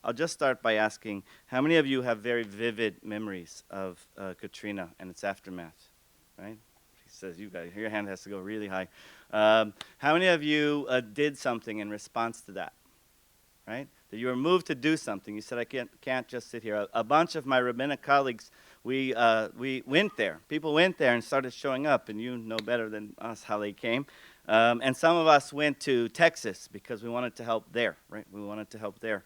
I'll just start by asking, how many of you have very vivid memories of Katrina and its aftermath, right? He says you guys, your hand has to go really high. How many of you did something in response to that, right? That you were moved to do something. You said, I can't just sit here. A bunch of my rabbinic colleagues, we went there. People went there and started showing up, and you know better than us how they came. And some of us went to Texas because we wanted to help there, right? We wanted to help there.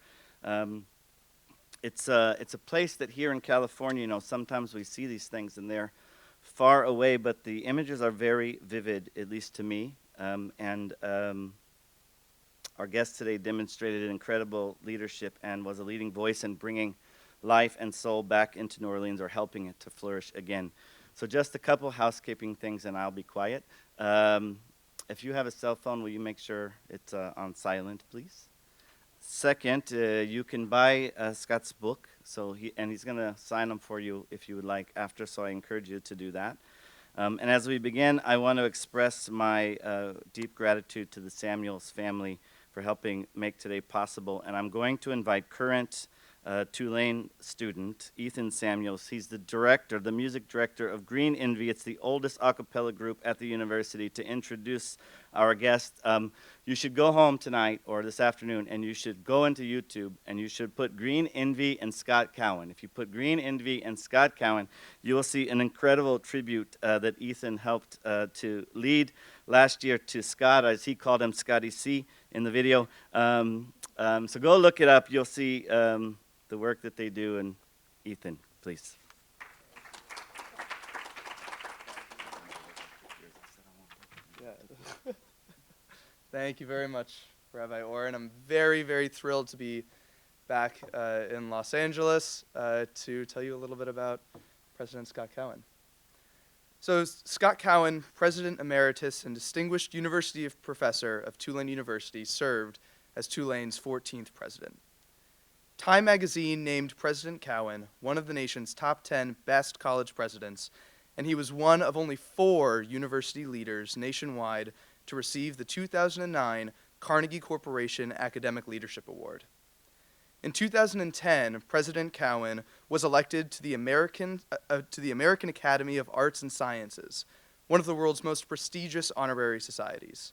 It's a place that here in California, you know, sometimes we see these things and they're far away, but the images are very vivid, at least to me. Our guest today demonstrated incredible leadership and was a leading voice in bringing life and soul back into New Orleans, or helping it to flourish again. So just a couple housekeeping things and I'll be quiet. If you have a cell phone, will you make sure it's on silent, please? Second, you can buy Scott's book, and he's going to sign them for you if you would like after, so I encourage you to do that. And as we begin, I want to express my deep gratitude to the Samuels family for helping make today possible. And I'm going to invite current Tulane student, Ethan Samuels. He's the music director of Green Envy. It's the oldest a cappella group at the university, to introduce our guest. You should go home tonight or this afternoon and you should go into YouTube and you should put Green Envy and Scott Cowen. If you put Green Envy and Scott Cowen, you will see an incredible tribute that Ethan helped to lead last year to Scott, as he called him, Scotty C, in the video. So go look it up. You'll see the work that they do. And Ethan, please. Thank you very much, Rabbi Oren. I'm very, very thrilled to be back in Los Angeles to tell you a little bit about President Scott Cowen. So Scott Cowen, President Emeritus and Distinguished University Professor of Tulane University, served as Tulane's 14th president. Time magazine named President Cowen one of the nation's top 10 best college presidents, and he was one of only 4 university leaders nationwide to receive the 2009 Carnegie Corporation Academic Leadership Award. In 2010, President Cowen was elected to the American Academy of Arts and Sciences, one of the world's most prestigious honorary societies.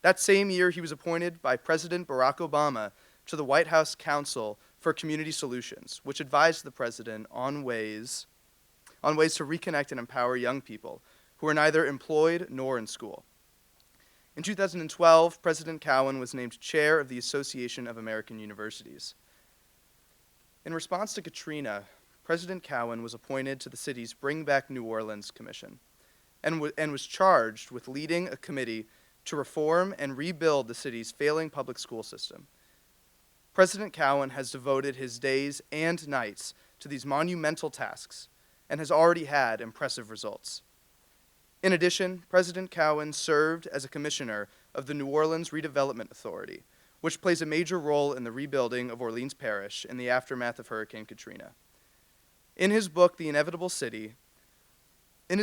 That same year, he was appointed by President Barack Obama to the White House Council for Community Solutions, which advised the president on ways to reconnect and empower young people who are neither employed nor in school. In 2012, President Cowen was named chair of the Association of American Universities. In response to Katrina, President Cowen was appointed to the city's Bring Back New Orleans Commission and was charged with leading a committee to reform and rebuild the city's failing public school system. President Cowen has devoted his days and nights to these monumental tasks and has already had impressive results. In addition, President Cowen served as a commissioner of the New Orleans Redevelopment Authority, which plays a major role in the rebuilding of Orleans Parish in the aftermath of Hurricane Katrina. In his book, The Inevitable City, the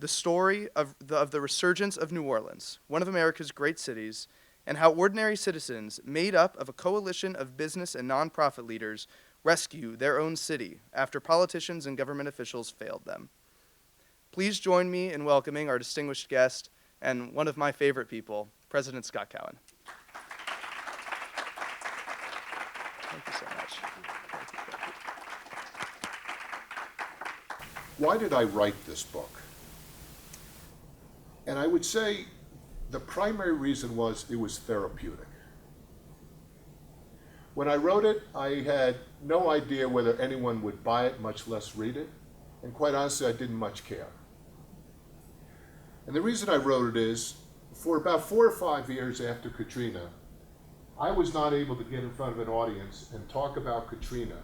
story of the resurgence of New Orleans, one of America's great cities, and how ordinary citizens, made up of a coalition of business and nonprofit leaders, rescue their own city after politicians and government officials failed them. Please join me in welcoming our distinguished guest and one of my favorite people, President Scott Cowen. Thank you so much. Why did I write this book? And I would say the primary reason was it was therapeutic. When I wrote it, I had no idea whether anyone would buy it, much less read it. And quite honestly, I didn't much care. And the reason I wrote it is, for about 4 or 5 years after Katrina, I was not able to get in front of an audience and talk about Katrina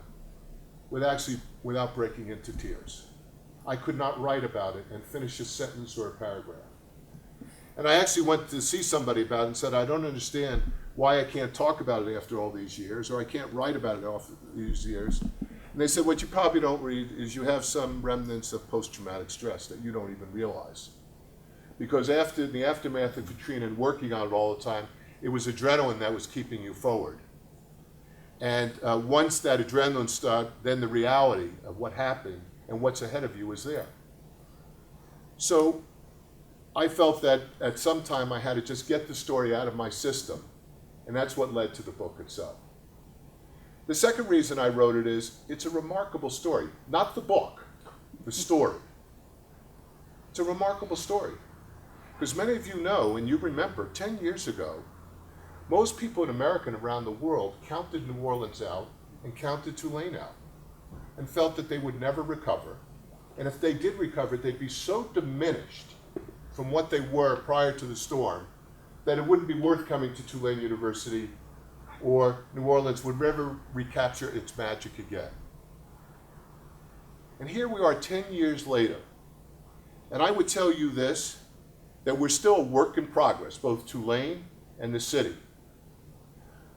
without breaking into tears. I could not write about it and finish a sentence or a paragraph. And I actually went to see somebody about it and said, I don't understand why I can't talk about it after all these years, or I can't write about it after these years. And they said, what you probably don't read is you have some remnants of post-traumatic stress that you don't even realize. Because after the aftermath of Katrina and working on it all the time, it was adrenaline that was keeping you forward. And once that adrenaline started, then the reality of what happened and what's ahead of you was there. So I felt that at some time I had to just get the story out of my system, and that's what led to the book itself. The second reason I wrote it is it's a remarkable story. Not the book, the story. It's a remarkable story. Because many of you know, and you remember, 10 years ago, most people in America and around the world counted New Orleans out and counted Tulane out and felt that they would never recover. And if they did recover, they'd be so diminished from what they were prior to the storm that it wouldn't be worth coming to Tulane University, or New Orleans would never recapture its magic again. And here we are 10 years later. And I would tell you this, that we're still a work in progress, both Tulane and the city.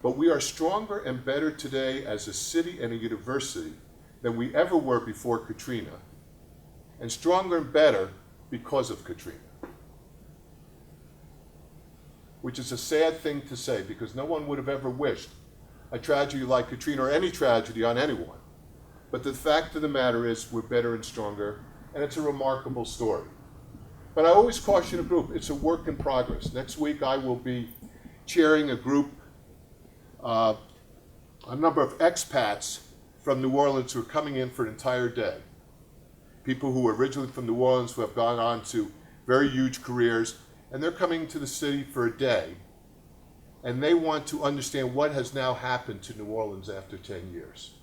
But we are stronger and better today as a city and a university than we ever were before Katrina, and stronger and better because of Katrina. Which is a sad thing to say, because no one would have ever wished a tragedy like Katrina or any tragedy on anyone. But the fact of the matter is we're better and stronger, and it's a remarkable story. But I always caution a group, it's a work in progress. Next week I will be chairing a group, a number of expats from New Orleans who are coming in for an entire day. People who were originally from New Orleans who have gone on to very huge careers, and they're coming to the city for a day, and they want to understand what has now happened to New Orleans after 10 years.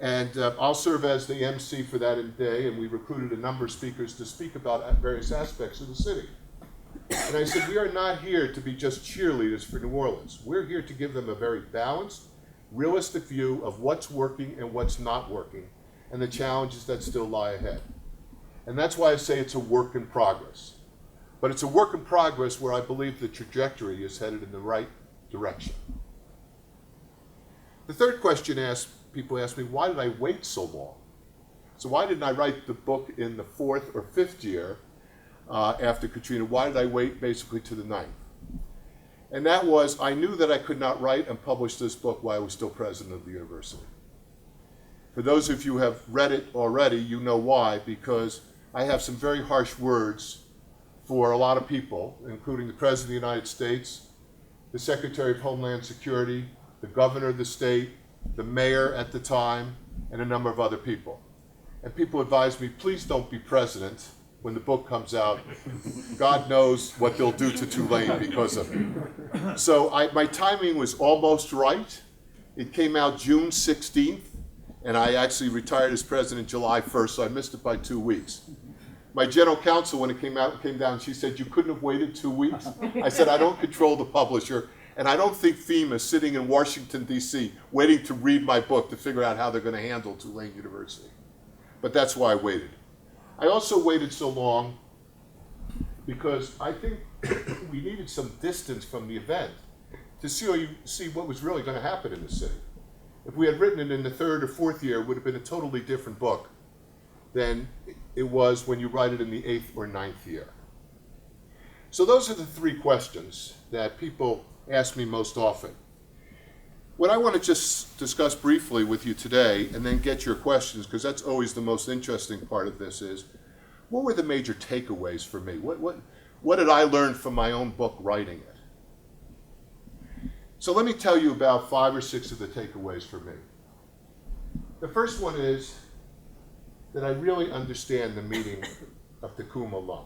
And I'll serve as the MC for that day, and we recruited a number of speakers to speak about various aspects of the city. And I said, we are not here to be just cheerleaders for New Orleans. We're here to give them a very balanced, realistic view of what's working and what's not working, and the challenges that still lie ahead. And that's why I say it's a work in progress. But it's a work in progress where I believe the trajectory is headed in the right direction. The third question people ask me, why did I wait so long? So why didn't I write the book in the 4th or 5th year after Katrina? Why did I wait basically to the 9th? And that was, I knew that I could not write and publish this book while I was still president of the university. For those of you who have read it already, you know why, because I have some very harsh words for a lot of people, including the President of the United States, the Secretary of Homeland Security, the governor of the state, the mayor at the time, and a number of other people. And people advised me, please don't be president when the book comes out. God knows what they'll do to Tulane because of it. So my timing was almost right. It came out June 16th, and I actually retired as president July 1st, so I missed it by 2 weeks. My general counsel, when it came down, she said, you couldn't have waited 2 weeks? I said, I don't control the publisher, and I don't think FEMA is sitting in Washington, D.C., waiting to read my book to figure out how they're going to handle Tulane University. But that's why I waited. I also waited so long because I think we needed some distance from the event to see what was really going to happen in the city. If we had written it in the 3rd or 4th year, it would have been a totally different book than it was when you write it in the 8th or 9th year. So those are the 3 questions that people ask me most often. What I want to just discuss briefly with you today, and then get your questions, because that's always the most interesting part of this, is what were the major takeaways for me? What did I learn from my own book writing it? So let me tell you about 5 or 6 of the takeaways for me. The first one is that I really understand the meaning of Tikkun Olam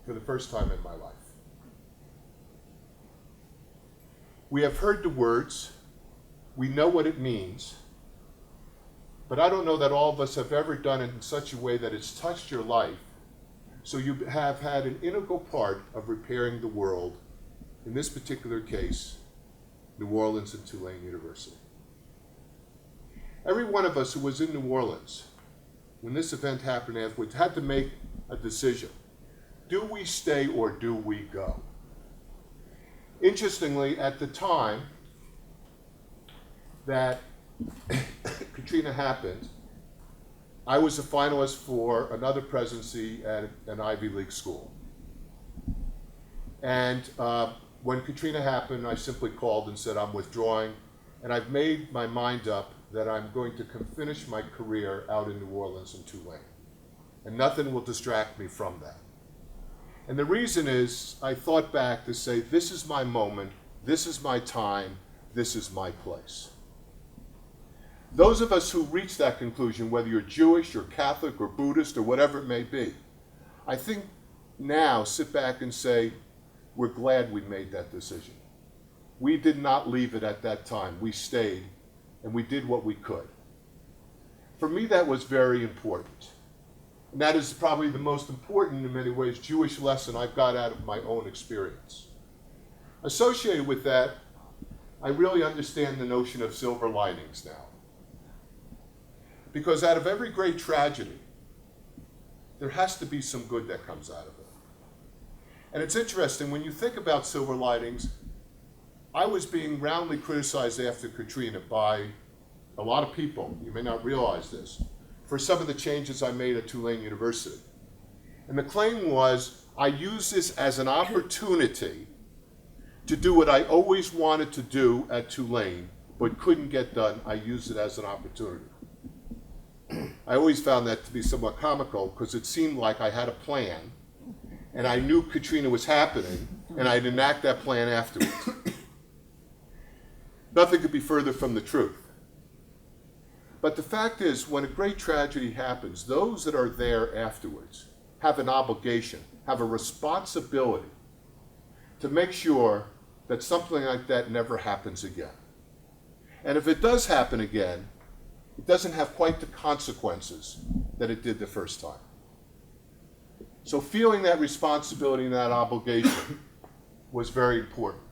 for the first time in my life. We have heard the words, we know what it means, but I don't know that all of us have ever done it in such a way that it's touched your life, so you have had an integral part of repairing the world, in this particular case, New Orleans and Tulane University. Every one of us who was in New Orleans when this event happened afterwards had to make a decision. Do we stay or do we go? Interestingly, at the time that Katrina happened, I was a finalist for another presidency at an Ivy League school. And when Katrina happened, I simply called and said, I'm withdrawing. and I've made my mind up that I'm going to finish my career out in New Orleans and Tulane. And nothing will distract me from that. And the reason is, I thought back to say, this is my moment, this is my time, this is my place. Those of us who reach that conclusion, whether you're Jewish or Catholic or Buddhist or whatever it may be, I think now sit back and say, we're glad we made that decision. We did not leave it at that time. We stayed, and we did what we could. For me, that was very important. And that is probably the most important, in many ways, Jewish lesson I've got out of my own experience. Associated with that, I really understand the notion of silver linings now. Because out of every great tragedy, there has to be some good that comes out of it. And it's interesting, when you think about silver linings, I was being roundly criticized after Katrina by a lot of people, you may not realize this, for some of the changes I made at Tulane University. And the claim was, I use this as an opportunity to do what I always wanted to do at Tulane, but couldn't get done. I used it as an opportunity. I always found that to be somewhat comical because it seemed like I had a plan and I knew Katrina was happening and I'd enact that plan afterwards. Nothing could be further from the truth. But the fact is, when a great tragedy happens, those that are there afterwards have an obligation, have a responsibility to make sure that something like that never happens again. And if it does happen again, it doesn't have quite the consequences that it did the first time. So feeling that responsibility and that obligation was very important.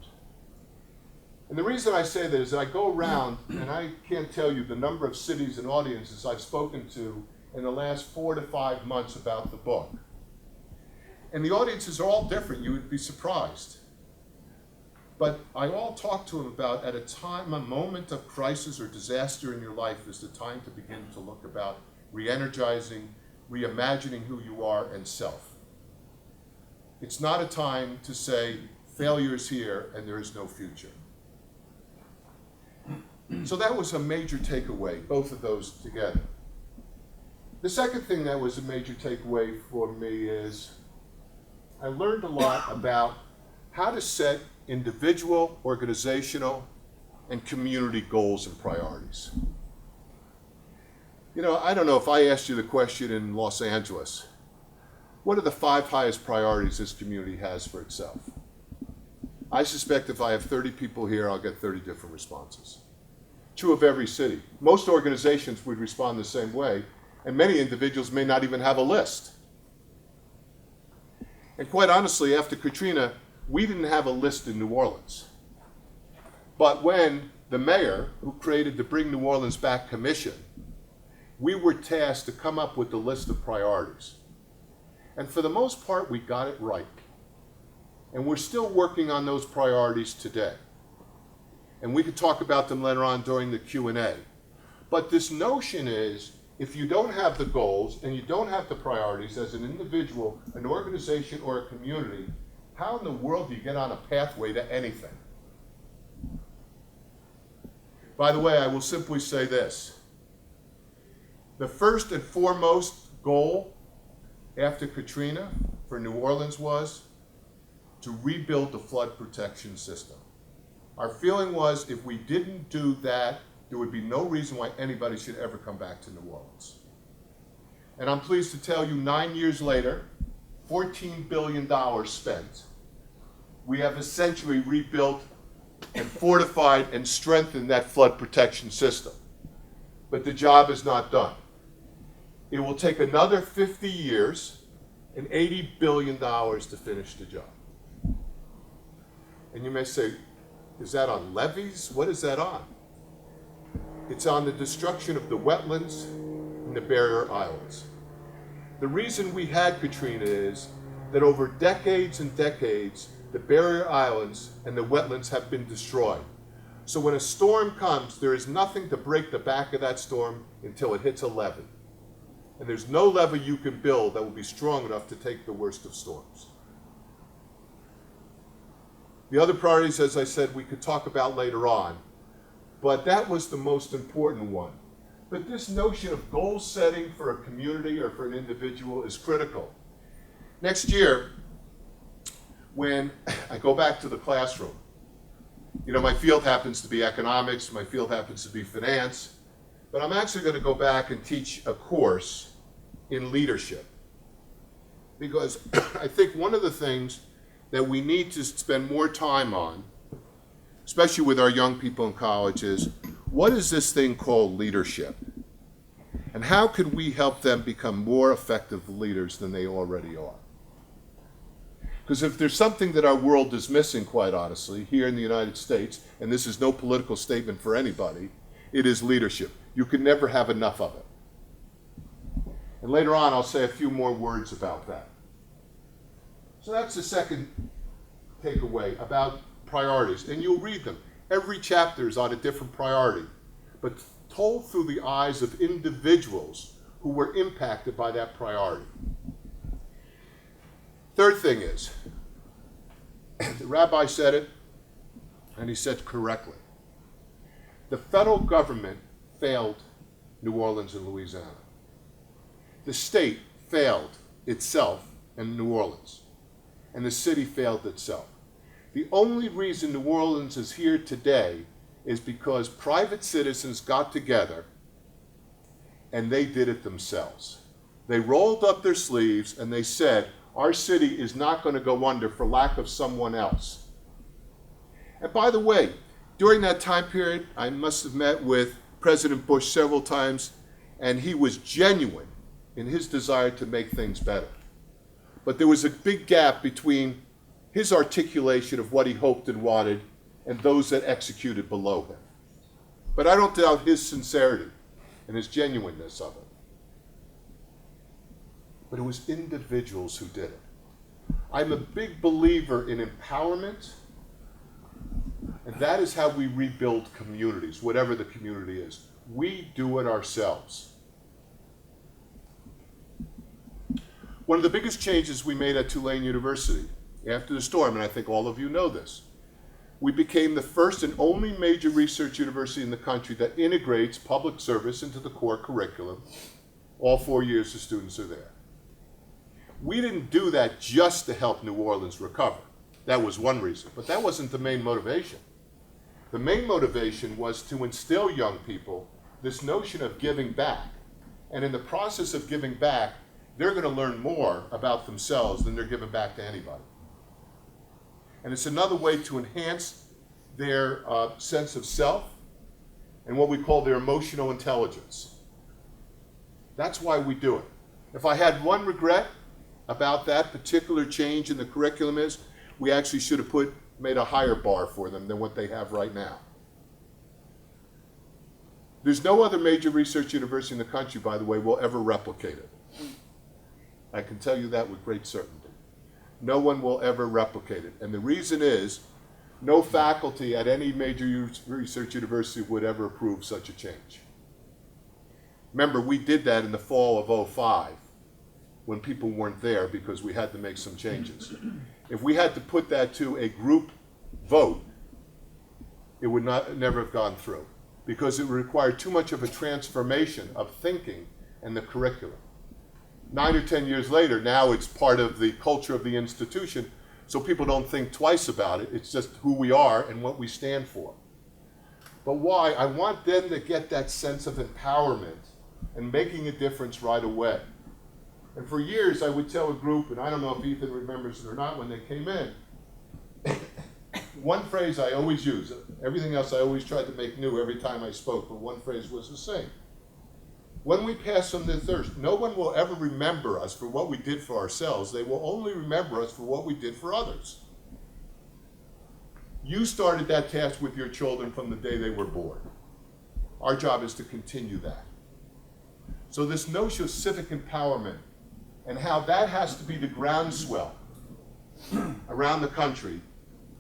And the reason I say that is that I go around, and I can't tell you the number of cities and audiences I've spoken to in the last 4 to 5 months about the book. And the audiences are all different. You would be surprised. But I all talk to them about, at a time, a moment of crisis or disaster in your life is the time to begin to look about re-energizing, reimagining who you are and self. It's not a time to say, failure is here and there is no future. So that was a major takeaway, both of those together. The second thing that was a major takeaway for me is I learned a lot about how to set individual, organizational, and community goals and priorities. You know, I don't know if I asked you the question in Los Angeles, what are the 5 highest priorities this community has for itself? I suspect if I have 30 people here, I'll get 30 different responses. True of every city. Most organizations would respond the same way, and many individuals may not even have a list. And quite honestly, after Katrina, we didn't have a list in New Orleans. But when the mayor, who created the Bring New Orleans Back Commission, we were tasked to come up with the list of priorities. And for the most part, we got it right. And we're still working on those priorities today. And we could talk about them later on during the Q&A. But this notion is, if you don't have the goals and you don't have the priorities as an individual, an organization, or a community, how in the world do you get on a pathway to anything? By the way, I will simply say this. The first and foremost goal after Katrina for New Orleans was to rebuild the flood protection system. Our feeling was if we didn't do that, there would be no reason why anybody should ever come back to New Orleans. And I'm pleased to tell you, 9 years later, $14 billion spent. We have essentially rebuilt and fortified and strengthened that flood protection system. But the job is not done. It will take another 50 years and $80 billion to finish the job. And you may say, is that on levees? What is that on? It's on the destruction of the wetlands and the barrier islands. The reason we had Katrina is that over decades and decades, the barrier islands and the wetlands have been destroyed. So when a storm comes, there is nothing to break the back of that storm until it hits a levee. And there's no levee you can build that will be strong enough to take the worst of storms. The other priorities, as I said, we could talk about later on. but that was the most important one. But this notion of goal setting for a community or for an individual is critical. Next year, when I go back to the classroom, you know, my field happens to be economics, my field happens to be finance, but I'm actually going to go back and teach a course in leadership. Because I think one of the things that we need to spend more time on, especially with our young people in college, is what is this thing called leadership? And how can we help them become more effective leaders than they already are? Because if there's something that our world is missing, quite honestly, here in the United States, and this is no political statement for anybody, it is leadership. You can never have enough of it. And later on, I'll say a few more words about that. So that's the second takeaway about priorities. And you'll read them. Every chapter is on a different priority, but told through the eyes of individuals who were impacted by that priority. Third thing is, the rabbi said it, and he said correctly. The federal government failed New Orleans and Louisiana. The state failed itself and New Orleans, and the city failed itself. The only reason New Orleans is here today is because private citizens got together and they did it themselves. They rolled up their sleeves and they said, our city is not going to go under for lack of someone else. And by the way, during that time period, I must have met with President Bush several times, and he was genuine in his desire to make things better. But there was a big gap between his articulation of what he hoped and wanted and those that executed below him. But I don't doubt his sincerity and his genuineness of it. But it was individuals who did it. I'm a big believer in empowerment, and that is how we rebuild communities, whatever the community is. We do it ourselves. One of the biggest changes we made at Tulane University after the storm, and I think all of you know this, we became the first and only major research university in the country that integrates public service into the core curriculum. All 4 years the students are there. We didn't do that just to help New Orleans recover. That was one reason, but that wasn't the main motivation. The main motivation was to instill young people this notion of giving back. And in the process of giving back, they're going to learn more about themselves than they're giving back to anybody. And it's another way to enhance their sense of self and what we call their emotional intelligence. That's why we do it. If I had one regret about that particular change in the curriculum is, we actually should have made a higher bar for them than what they have right now. There's no other major research university in the country, by the way, will ever replicate it. I can tell you that with great certainty. No one will ever replicate it. And the reason is, no faculty at any major research university would ever approve such a change. Remember, we did that in the fall of 2005 when people weren't there because we had to make some changes. If we had to put that to a group vote, it would never have gone through because it would require too much of a transformation of thinking and the curriculum. 9 or 10 years later, now it's part of the culture of the institution, so people don't think twice about it. It's just who we are and what we stand for. But why? I want them to get that sense of empowerment and making a difference right away. And for years, I would tell a group, and I don't know if Ethan remembers it or not when they came in, one phrase I always use, everything else I always tried to make new every time I spoke, but one phrase was the same. When we pass from this earth, no one will ever remember us for what we did for ourselves. They will only remember us for what we did for others. You started that task with your children from the day they were born. Our job is to continue that. So this notion of civic empowerment and how that has to be the groundswell around the country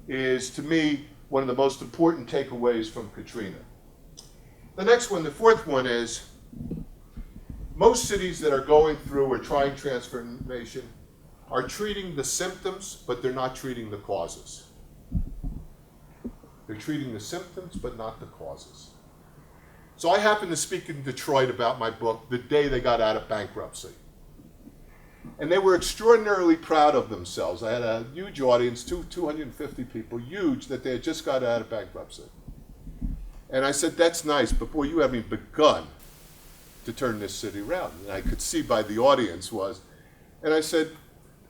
is, to me, one of the most important takeaways from Katrina. The next one, the fourth one, is most cities that are going through or trying transformation are treating the symptoms, but they're not treating the causes. They're treating the symptoms, but not the causes. So I happened to speak in Detroit about my book the day they got out of bankruptcy. And they were extraordinarily proud of themselves. I had a huge audience, 250 people, huge, that they had just got out of bankruptcy. And I said, that's nice, but boy, you haven't begun to turn this city around. And I could see by the audience was, and I said,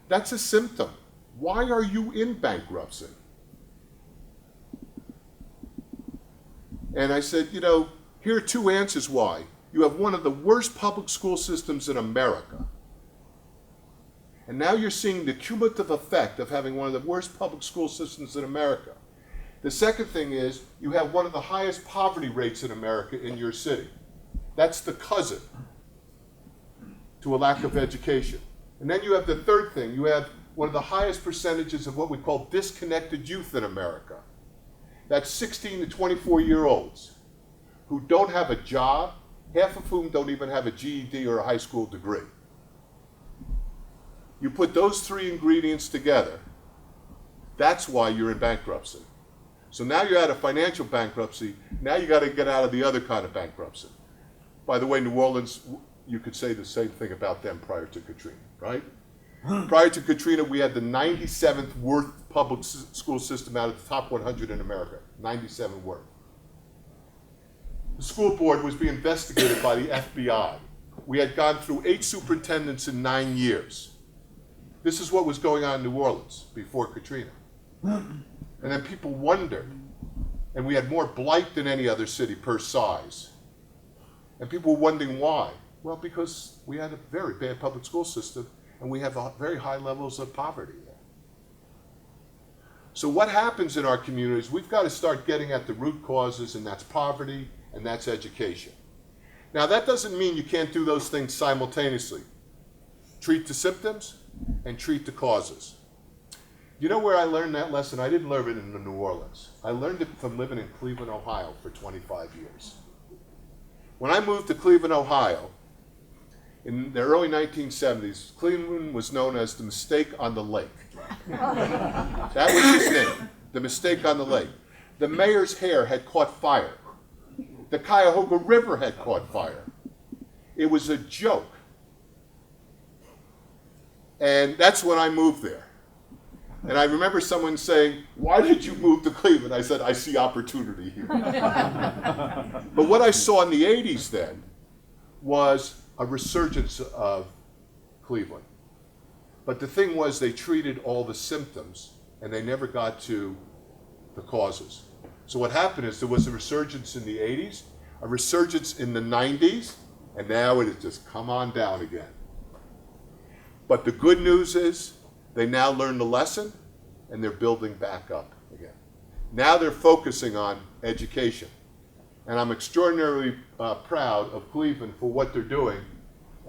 that's a symptom. Why are you in bankruptcy? And I said, you know, here are two answers why. You have one of the worst public school systems in America. And now you're seeing the cumulative effect of having one of the worst public school systems in America. The second thing is you have one of the highest poverty rates in America in your city. That's the cousin to a lack of education. And then you have the third thing. You have one of the highest percentages of what we call disconnected youth in America. That's 16 to 24-year-olds who don't have a job, half of whom don't even have a GED or a high school degree. You put those three ingredients together, that's why you're in bankruptcy. So now you're out of financial bankruptcy, now you got to get out of the other kind of bankruptcy. By the way, New Orleans, you could say the same thing about them prior to Katrina, right? Prior to Katrina, we had the 97th worst public school system out of the top 100 in America, 97 worst. The school board was being investigated by the FBI. We had gone through 8 superintendents in 9 years. This is what was going on in New Orleans before Katrina. And then people wondered, and we had more blight than any other city per size. And people were wondering why. Well, because we had a very bad public school system, and we have very high levels of poverty there. So what happens in our communities, we've got to start getting at the root causes, and that's poverty, and that's education. Now, that doesn't mean you can't do those things simultaneously. Treat the symptoms and treat the causes. You know where I learned that lesson? I didn't learn it in New Orleans. I learned it from living in Cleveland, Ohio for 25 years. When I moved to Cleveland, Ohio, in the early 1970s, Cleveland was known as the mistake on the lake. That was his name, the mistake on the lake. The mayor's hair had caught fire. The Cuyahoga River had caught fire. It was a joke. And that's when I moved there. And I remember someone saying, why did you move to Cleveland? I said, I see opportunity here. But what I saw in the 80s then was a resurgence of Cleveland. But the thing was they treated all the symptoms and they never got to the causes. So what happened is there was a resurgence in the 80s, a resurgence in the 90s, and now it has just come on down again. But the good news is they now learned the lesson and they're building back up again. Now they're focusing on education. And I'm extraordinarily proud of Cleveland for what they're doing.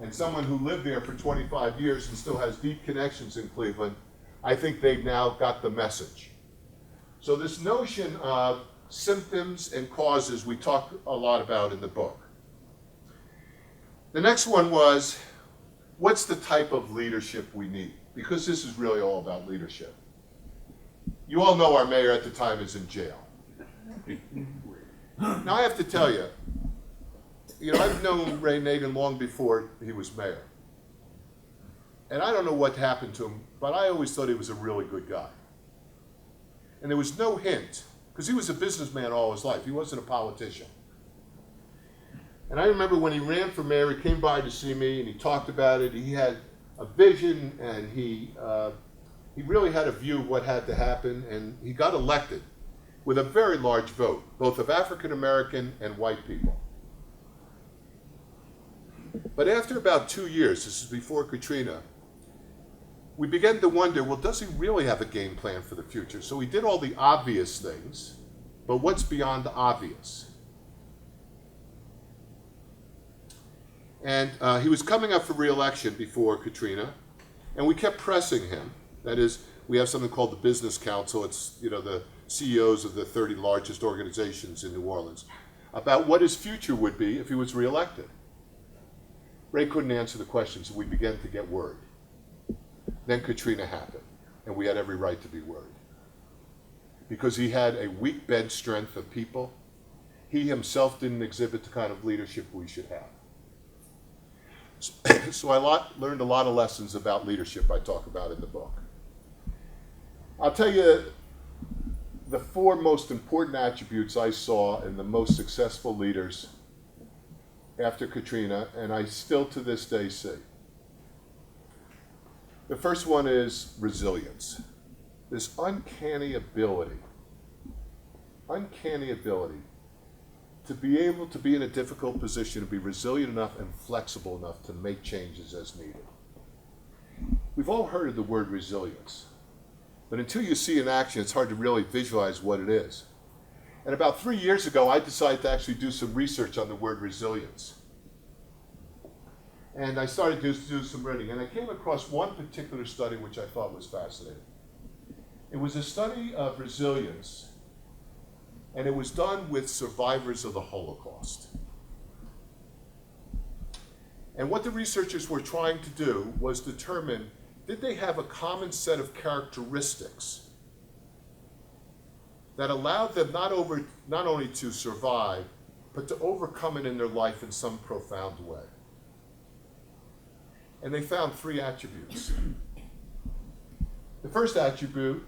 And someone who lived there for 25 years and still has deep connections in Cleveland, I think they've now got the message. So this notion of symptoms and causes we talk a lot about in the book. The next one was, what's the type of leadership we need? Because this is really all about leadership. You all know our mayor at the time is in jail. Now I have to tell you, I've known Ray Nagin long before he was mayor. And I don't know what happened to him, but I always thought he was a really good guy. And there was no hint, because he was a businessman all his life. He wasn't a politician. And I remember when he ran for mayor, he came by to see me and he talked about it. He had a vision and he really had a view of what had to happen, and he got elected with a very large vote, both of African American and white people. But after about 2 years, this is before Katrina, we began to wonder, well, does he really have a game plan for the future? So he did all the obvious things, but what's beyond the obvious? And he was coming up for re-election before Katrina, and we kept pressing him. That is, we have something called the Business Council. It's the CEOs of the 30 largest organizations in New Orleans, about what his future would be if he was re-elected. Ray couldn't answer the questions, so we began to get worried. Then Katrina happened, and we had every right to be worried. because he had a weak bench strength of people. He himself didn't exhibit the kind of leadership we should have. So I learned a lot of lessons about leadership I talk about in the book. I'll tell you the 4 most important attributes I saw in the most successful leaders after Katrina, and I still to this day see. The first one is resilience. This uncanny ability to be able to be in a difficult position, to be resilient enough and flexible enough to make changes as needed. We've all heard of the word resilience, but until you see in action, it's hard to really visualize what it is. And about 3 years ago, I decided to actually do some research on the word resilience. And I started to do some reading, and I came across one particular study which I thought was fascinating. It was a study of resilience, and it was done with survivors of the Holocaust. And what the researchers were trying to do was determine, did they have a common set of characteristics that allowed them not only to survive, but to overcome it in their life in some profound way. And they found 3 attributes. The first attribute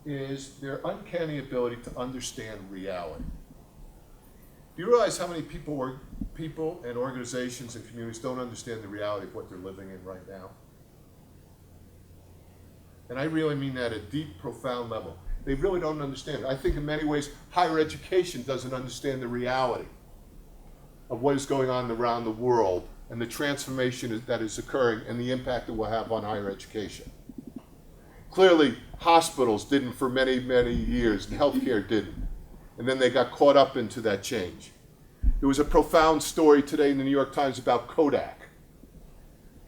is their uncanny ability to understand reality. Do you realize how many people and organizations and communities don't understand the reality of what they're living in right now? And I really mean that at a deep, profound level. They really don't understand it. I think in many ways, higher education doesn't understand the reality of what is going on around the world and the transformation that is occurring and the impact it will have on higher education. Clearly, hospitals didn't for many, many years, and healthcare didn't. And then they got caught up into that change. There was a profound story today in the New York Times about Kodak.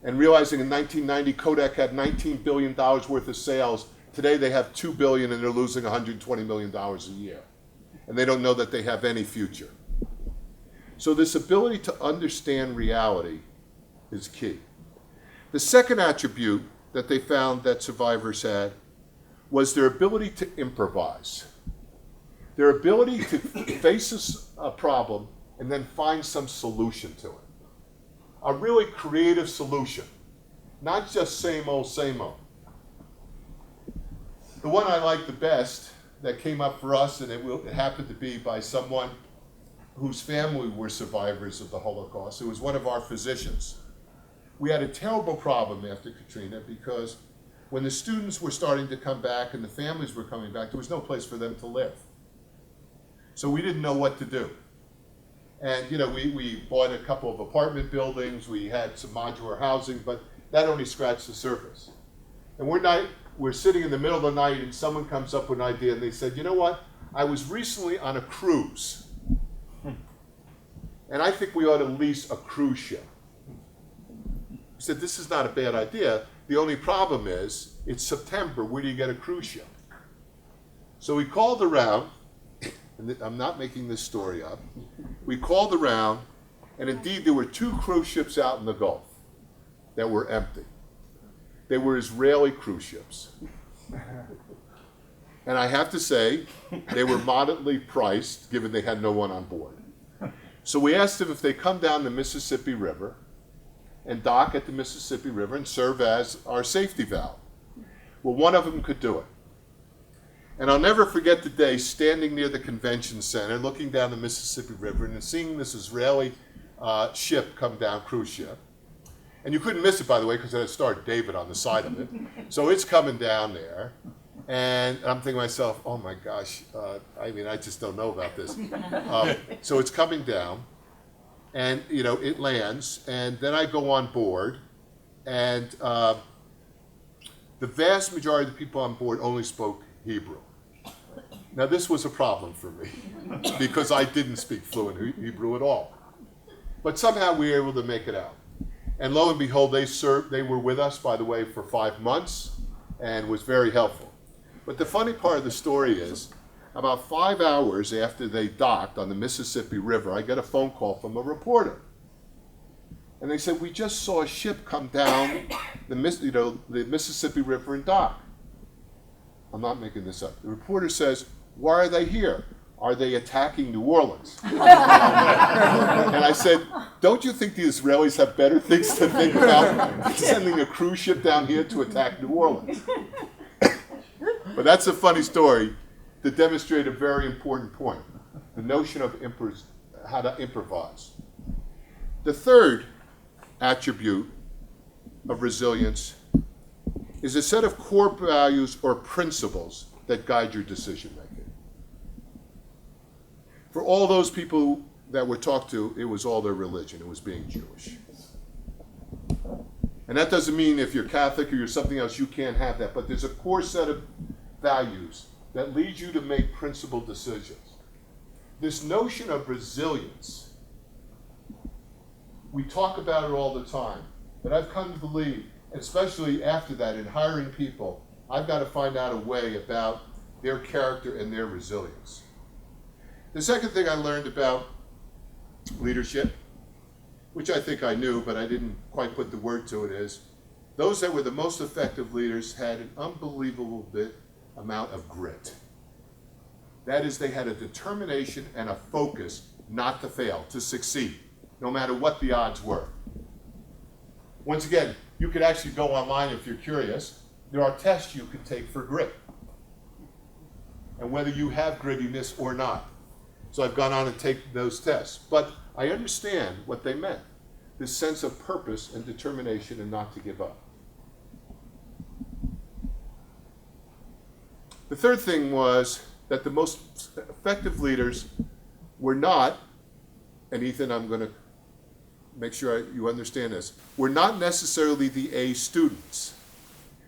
And realizing in 1990, Kodak had $19 billion worth of sales. Today they have $2 billion and they're losing $120 million a year. And they don't know that they have any future. So this ability to understand reality is key. The second attribute that they found that survivors had was their ability to improvise. Their ability to face a problem and then find some solution to it. A really creative solution, not just same old, same old. The one I like the best that came up for us, and it happened to be by someone whose family were survivors of the Holocaust. It was one of our physicians. We had a terrible problem after Katrina because when the students were starting to come back and the families were coming back, there was no place for them to live. So we didn't know what to do. And we bought a couple of apartment buildings, we had some modular housing, but that only scratched the surface. And we're sitting in the middle of the night and someone comes up with an idea and they said, you know what, I was recently on a cruise. And I think we ought to lease a cruise ship. We said, this is not a bad idea. The only problem is, it's September, where do you get a cruise ship? So we called around, and I'm not making this story up. We called around, and indeed there were 2 cruise ships out in the Gulf that were empty. They were Israeli cruise ships. And I have to say, they were moderately priced, given they had no one on board. So we asked them if they come down the Mississippi River and dock at the Mississippi River and serve as our safety valve. Well, one of them could do it. And I'll never forget the day standing near the convention center, looking down the Mississippi River and seeing this Israeli ship come down, cruise ship. And you couldn't miss it, by the way, because it had Star David on the side of it. So it's coming down there. And I'm thinking to myself, oh my gosh, I just don't know about this. So it's coming down, and it lands, and then I go on board, and the vast majority of the people on board only spoke Hebrew. Now this was a problem for me, because I didn't speak fluent Hebrew at all. But somehow we were able to make it out. And lo and behold, they were with us, by the way, for 5 months, and was very helpful. But the funny part of the story is, about 5 hours after they docked on the Mississippi River, I get a phone call from a reporter. And they said, we just saw a ship come down the Mississippi River and dock. I'm not making this up. The reporter says, "Why are they here? Are they attacking New Orleans?" And I said, "Don't you think the Israelis have better things to think about than sending a cruise ship down here to attack New Orleans?" But that's a funny story to demonstrate a very important point, the notion of how to improvise. The third attribute of resilience is a set of core values or principles that guide your decision making. For all those people that were talked to, it was all their religion. It was being Jewish. And that doesn't mean if you're Catholic or you're something else, you can't have that. But there's a core set of values that lead you to make principled decisions. This notion of resilience, we talk about it all the time. But I've come to believe, especially after that, in hiring people, I've got to find out a way about their character and their resilience. The second thing I learned about leadership, which I think I knew, but I didn't quite put the word to it, is those that were the most effective leaders had an unbelievable amount of grit. That is, they had a determination and a focus not to fail, to succeed, no matter what the odds were. Once again, you could actually go online if you're curious. There are tests you can take for grit, and whether you have grittiness or not. So I've gone on and taken those tests. But I understand what they meant, this sense of purpose and determination and not to give up. The third thing was that the most effective leaders not, and Ethan, I'm going to make sure you understand this, were not necessarily the A students.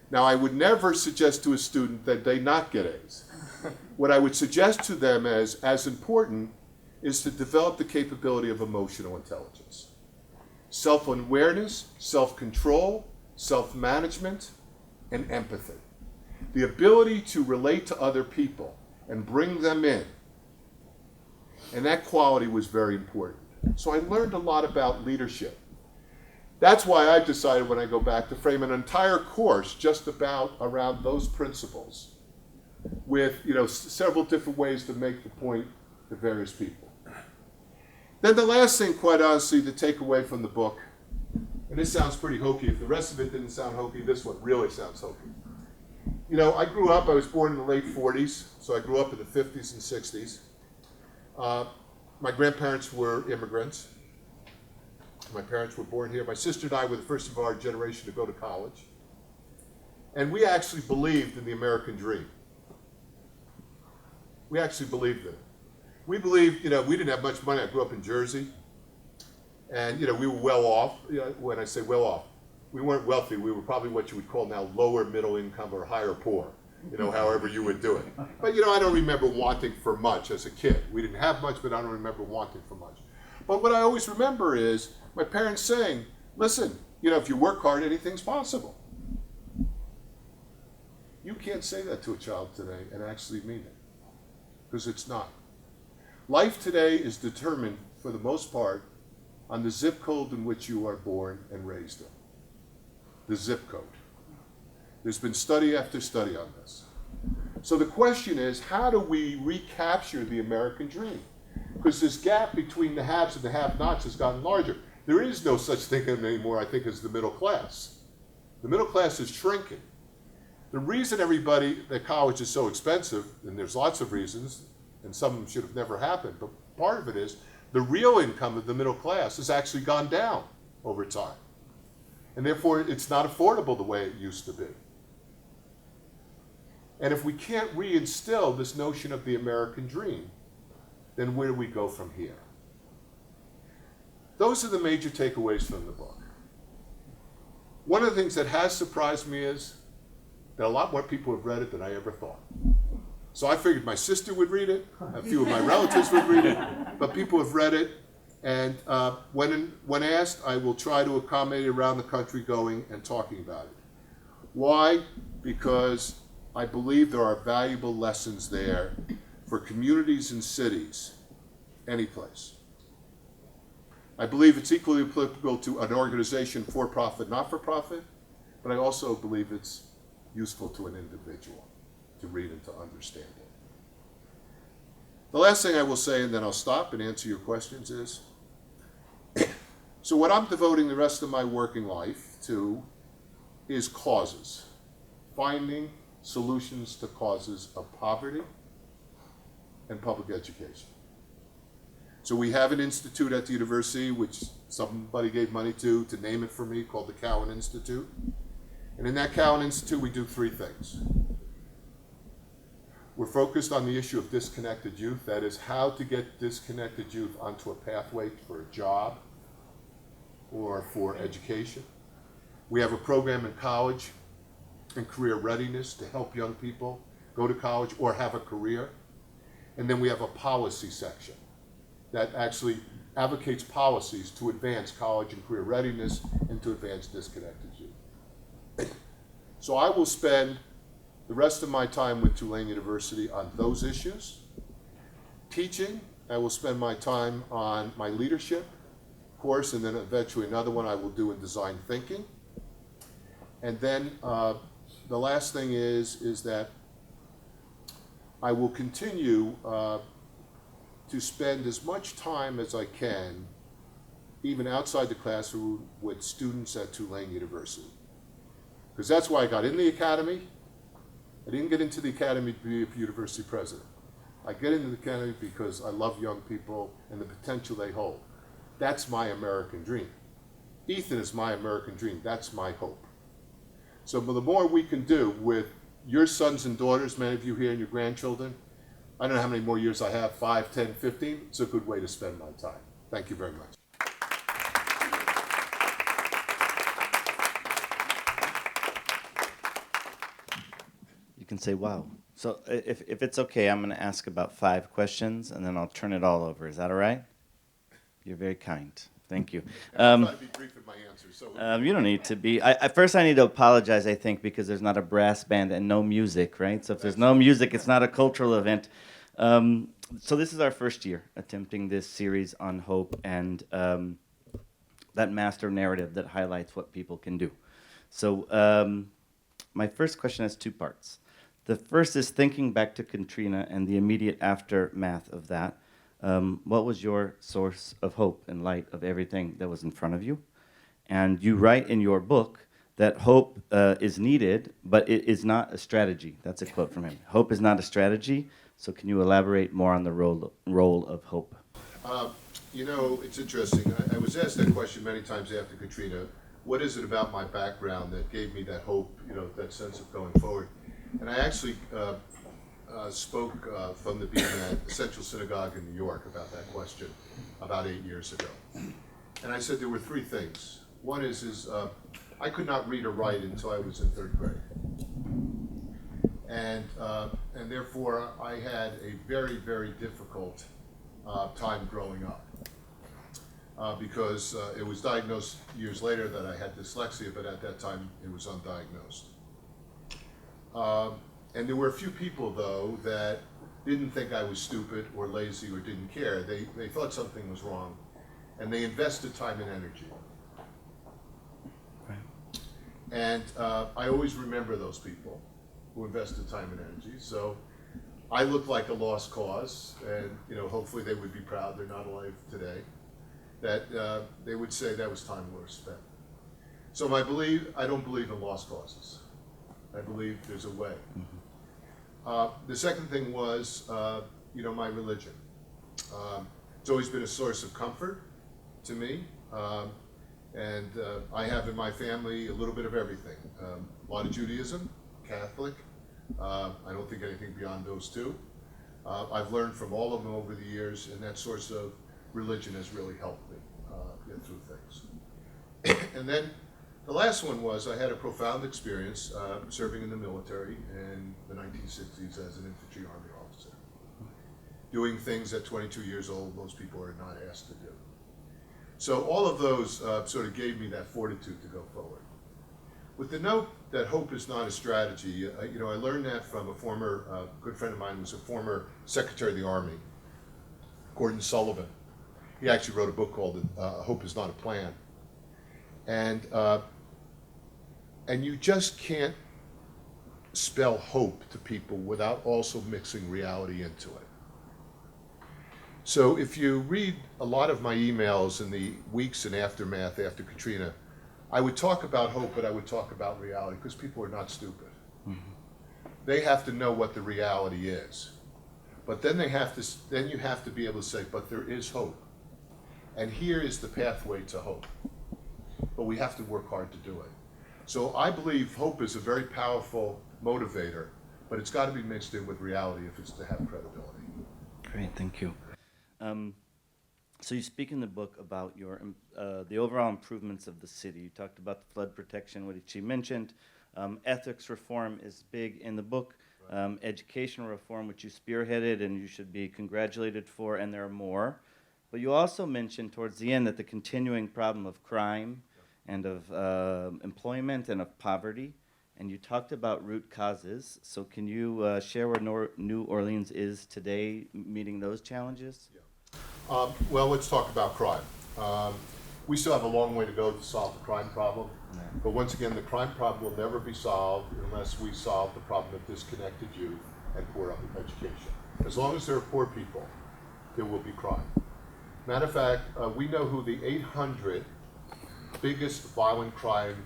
Now, I would never suggest to a student that they not get A's. What I would suggest to them as important is to develop the capability of emotional intelligence. Self-awareness, self-control, self-management, and empathy. The ability to relate to other people and bring them in. And that quality was very important. So I learned a lot about leadership. That's why I've decided when I go back to frame an entire course just around those principles with several different ways to make the point to various people. Then the last thing, quite honestly, to take away from the book, and this sounds pretty hokey. If the rest of it didn't sound hokey, this one really sounds hokey. I was born in the late 40s, so I grew up in the 50s and 60s. My grandparents were immigrants. My parents were born here. My sister and I were the first of our generation to go to college. And we actually believed in the American dream. We actually believed in it. We believed, we didn't have much money. I grew up in Jersey. And, we were well off. When I say well off, we weren't wealthy. We were probably what you would call now lower middle income or higher poor, however you would do it. But, I don't remember wanting for much as a kid. We didn't have much, but I don't remember wanting for much. But what I always remember is my parents saying, listen, if you work hard, anything's possible. You can't say that to a child today and actually mean it, because it's not. Life today is determined, for the most part, on the zip code in which you are born and raised in. The zip code. There's been study after study on this. So the question is, how do we recapture the American dream? Because this gap between the haves and the have-nots has gotten larger. There is no such thing anymore, I think, as the middle class. The middle class is shrinking. The reason that college is so expensive, and there's lots of reasons, and some of them should have never happened, but part of it is the real income of the middle class has actually gone down over time. And therefore, it's not affordable the way it used to be. And if we can't reinstill this notion of the American dream, then where do we go from here? Those are the major takeaways from the book. One of the things that has surprised me is that a lot more people have read it than I ever thought. So I figured my sister would read it, a few of my relatives would read it, but people have read it, and when asked, I will try to accommodate around the country going and talking about it. Why? Because I believe there are valuable lessons there for communities and cities, any place. I believe it's equally applicable to an organization, for-profit, not-for-profit, but I also believe it's useful to an individual. to read and to understand it. The last thing I will say, and then I'll stop and answer your questions, is so what I'm devoting the rest of my working life to is causes, finding solutions to causes of poverty and public education. So we have an institute at the university, which somebody gave money to name it for me, called the Cowen Institute. And in that Cowen Institute, we do three things. We're focused on the issue of disconnected youth, that is, how to get disconnected youth onto a pathway for a job or for education. We have a program in college and career readiness to help young people go to college or have a career. And then we have a policy section that actually advocates policies to advance college and career readiness and to advance disconnected youth. So I will spend the rest of my time with Tulane University on those issues. Teaching, I will spend my time on my leadership course, and then eventually another one I will do in design thinking. And then the last thing is that I will continue to spend as much time as I can, even outside the classroom, with students at Tulane University. Because that's why I got in the academy. I didn't get into the academy to be a university president. I get into the academy because I love young people and the potential they hold. That's my American dream. Ethan is my American dream. That's my hope. So the more we can do with your sons and daughters, many of you here, and your grandchildren, I don't know how many more years I have, 5, 10, 15, it's a good way to spend my time. Thank you very much. You can say, wow. So if it's okay, I'm going to ask about 5 questions, and then I'll turn it all over. Is that all right? You're very kind. Thank you. I'm trying to be brief in my answers. So You don't need to be. First, I need to apologize, I think, because there's not a brass band and no music, right? So if there's no music, it's not a cultural event. So this is our first year attempting this series on hope and that master narrative that highlights what people can do. So my first question has 2 parts. The first is thinking back to Katrina and the immediate aftermath of that. What was your source of hope in light of everything that was in front of you? And you write in your book that hope is needed, but it is not a strategy. That's a quote from him. Hope is not a strategy. So can you elaborate more on the role of hope? You know, it's interesting. I was asked that question many times after Katrina. What is it about my background that gave me that hope, you know, that sense of going forward? And I actually spoke from the being at the Central Synagogue in New York about that question about 8 years ago. And I said there were 3 things. One is I could not read or write until I was in 3rd grade. And therefore I had a very, very difficult time growing up because it was diagnosed years later that I had dyslexia, but at that time it was undiagnosed. And there were a few people, though, that didn't think I was stupid or lazy or didn't care. They thought something was wrong, and they invested time and energy. Right. And I always remember those people who invested time and energy. So I looked like a lost cause, and you know, hopefully they would be proud they're not alive today. That they would say that was time well spent. So I don't believe in lost causes. I believe there's a way. The second thing was, you know, my religion. It's always been a source of comfort to me, and I have in my family a little bit of everything. A lot of Judaism, Catholic. I don't think anything beyond those 2. I've learned from all of them over the years, and that source of religion has really helped me get through things. And then the last one was I had a profound experience serving in the military in the 1960s as an infantry army officer, doing things at 22 years old most people are not asked to do. So all of those sort of gave me that fortitude to go forward. With the note that hope is not a strategy, you know, I learned that from a former good friend of mine who was a former Secretary of the Army, Gordon Sullivan. He actually wrote a book called Hope is Not a Plan. And you just can't spell hope to people without also mixing reality into it. So if you read a lot of my emails in the weeks and aftermath after Katrina, I would talk about hope, but I would talk about reality because people are not stupid. They have to know what the reality is. But then you have to be able to say, but there is hope. And here is the pathway to hope. But we have to work hard to do it. So I believe hope is a very powerful motivator, but it's got to be mixed in with reality if it's to have credibility. Great, thank you. So you speak in the book about your the overall improvements of the city. You talked about the flood protection, what she mentioned. Ethics reform is big in the book. Educational reform, which you spearheaded and you should be congratulated for, and there are more. But you also mentioned towards the end that the continuing problem of crime and of employment and of poverty, and you talked about root causes. So can you share where New Orleans is today meeting those challenges? Well, let's talk about crime. We still have a long way to go to solve the crime problem. But once again, the crime problem will never be solved unless we solve the problem of disconnected youth and poor education. As long as there are poor people, there will be crime. Matter of fact, we know who the 800 biggest violent crime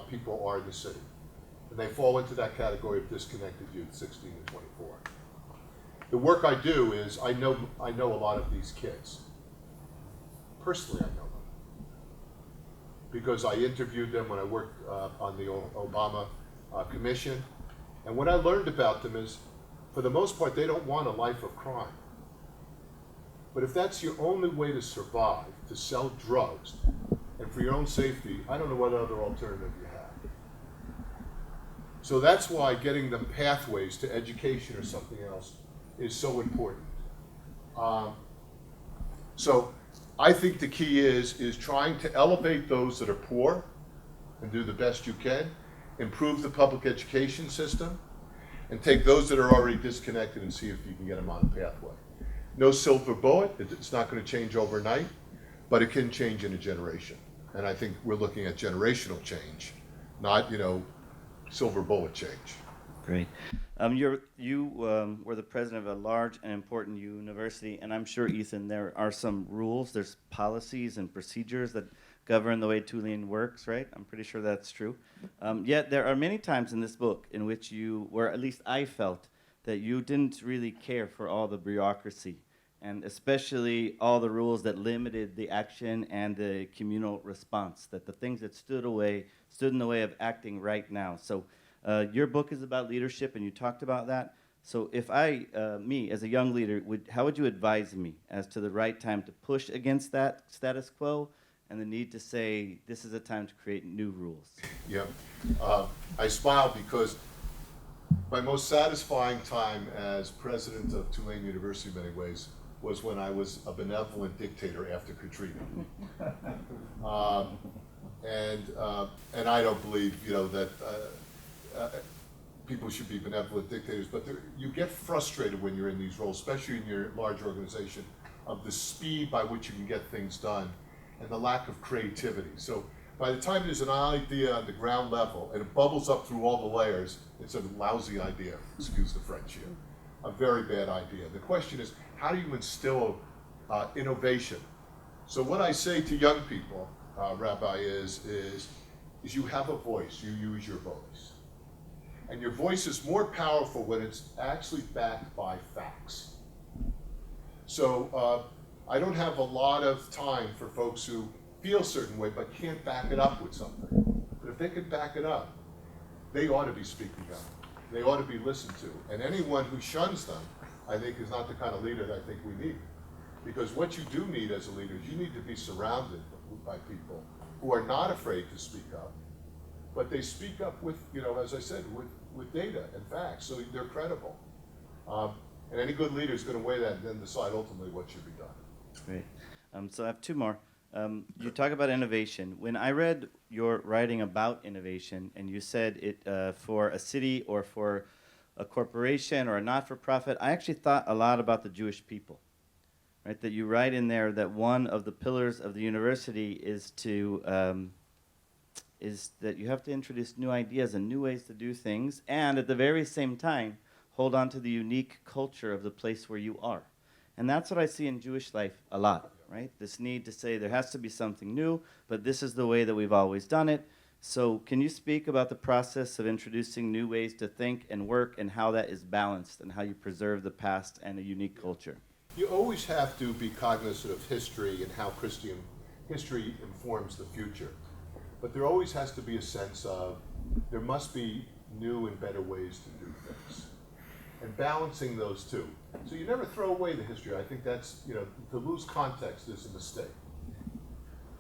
people are in the city. And they fall into that category of disconnected youth, 16 to 24. The work I do is I know a lot of these kids. Personally, I know them because I interviewed them when I worked on the Obama Commission. And what I learned about them is, for the most part, they don't want a life of crime. But if that's your only way to survive, to sell drugs, and for your own safety, I don't know what other alternative you have. So that's why getting them pathways to education or something else is so important. So I think the key is trying to elevate those that are poor and do the best you can, improve the public education system, and take those that are already disconnected and see if you can get them on a pathway. No silver bullet, it's not going to change overnight, but it can change in a generation. And I think we're looking at generational change, not, silver bullet change. Great. You were the president of a large and important university, and I'm sure, Ethan, there are some rules, there's policies and procedures that govern the way Tulane works, right? I'm pretty sure that's true. Yet there are many times in this book in which where at least I felt, that you didn't really care for all the bureaucracy, and especially all the rules that limited the action and the communal response, that the things that stood in the way of acting right now. So your book is about leadership, and you talked about that. So if me as a young leader, how would you advise me as to the right time to push against that status quo and the need to say, this is a time to create new rules? Yeah, I smile because my most satisfying time as president of Tulane University in many ways was when I was a benevolent dictator after Katrina. And I don't believe, that people should be benevolent dictators, but you get frustrated when you're in these roles, especially in your large organization, of the speed by which you can get things done and the lack of creativity. So by the time there's an idea on the ground level and it bubbles up through all the layers, it's a lousy idea, excuse the French here, a very bad idea. The question is, how do you instill innovation? So what I say to young people, Rabbi, is you have a voice, you use your voice. And your voice is more powerful when it's actually backed by facts. So I don't have a lot of time for folks who feel a certain way but can't back it up with something. But if they can back it up, they ought to be speaking up. They ought to be listened to. And anyone who shuns them, I think, is not the kind of leader that I think we need. Because what you do need as a leader is you need to be surrounded by people who are not afraid to speak up, but they speak up with, as I said, with data and facts, so they're credible. And any good leader is going to weigh that and then decide ultimately what should be done. Great. So I have two more. You talk about innovation. When I read your writing about innovation, and you said it for a city or for a corporation or a not-for-profit, I actually thought a lot about the Jewish people. Right? That you write in there that one of the pillars of the university is to is that you have to introduce new ideas and new ways to do things, and at the very same time, hold on to the unique culture of the place where you are. And that's what I see in Jewish life a lot, right? This need to say there has to be something new, but this is the way that we've always done it. So can you speak about the process of introducing new ways to think and work and how that is balanced and how you preserve the past and a unique culture? You always have to be cognizant of history and how Christian history informs the future. But there always has to be a sense of there must be new and better ways to do things. And balancing those two. So you never throw away the history. I think that's, to lose context is a mistake.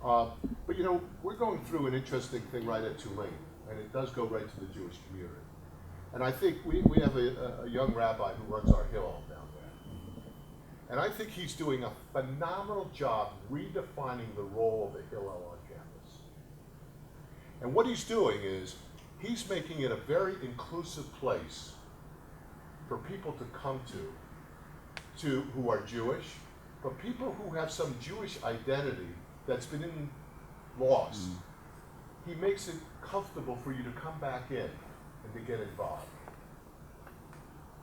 But we're going through an interesting thing right at Tulane, and it does go right to the Jewish community. And I think we have a young rabbi who runs our Hillel down there. And I think he's doing a phenomenal job redefining the role of the Hillel on campus. And what he's doing is he's making it a very inclusive place for people to come to who are Jewish, but people who have some Jewish identity that's been lost. He makes it comfortable for you to come back in and to get involved.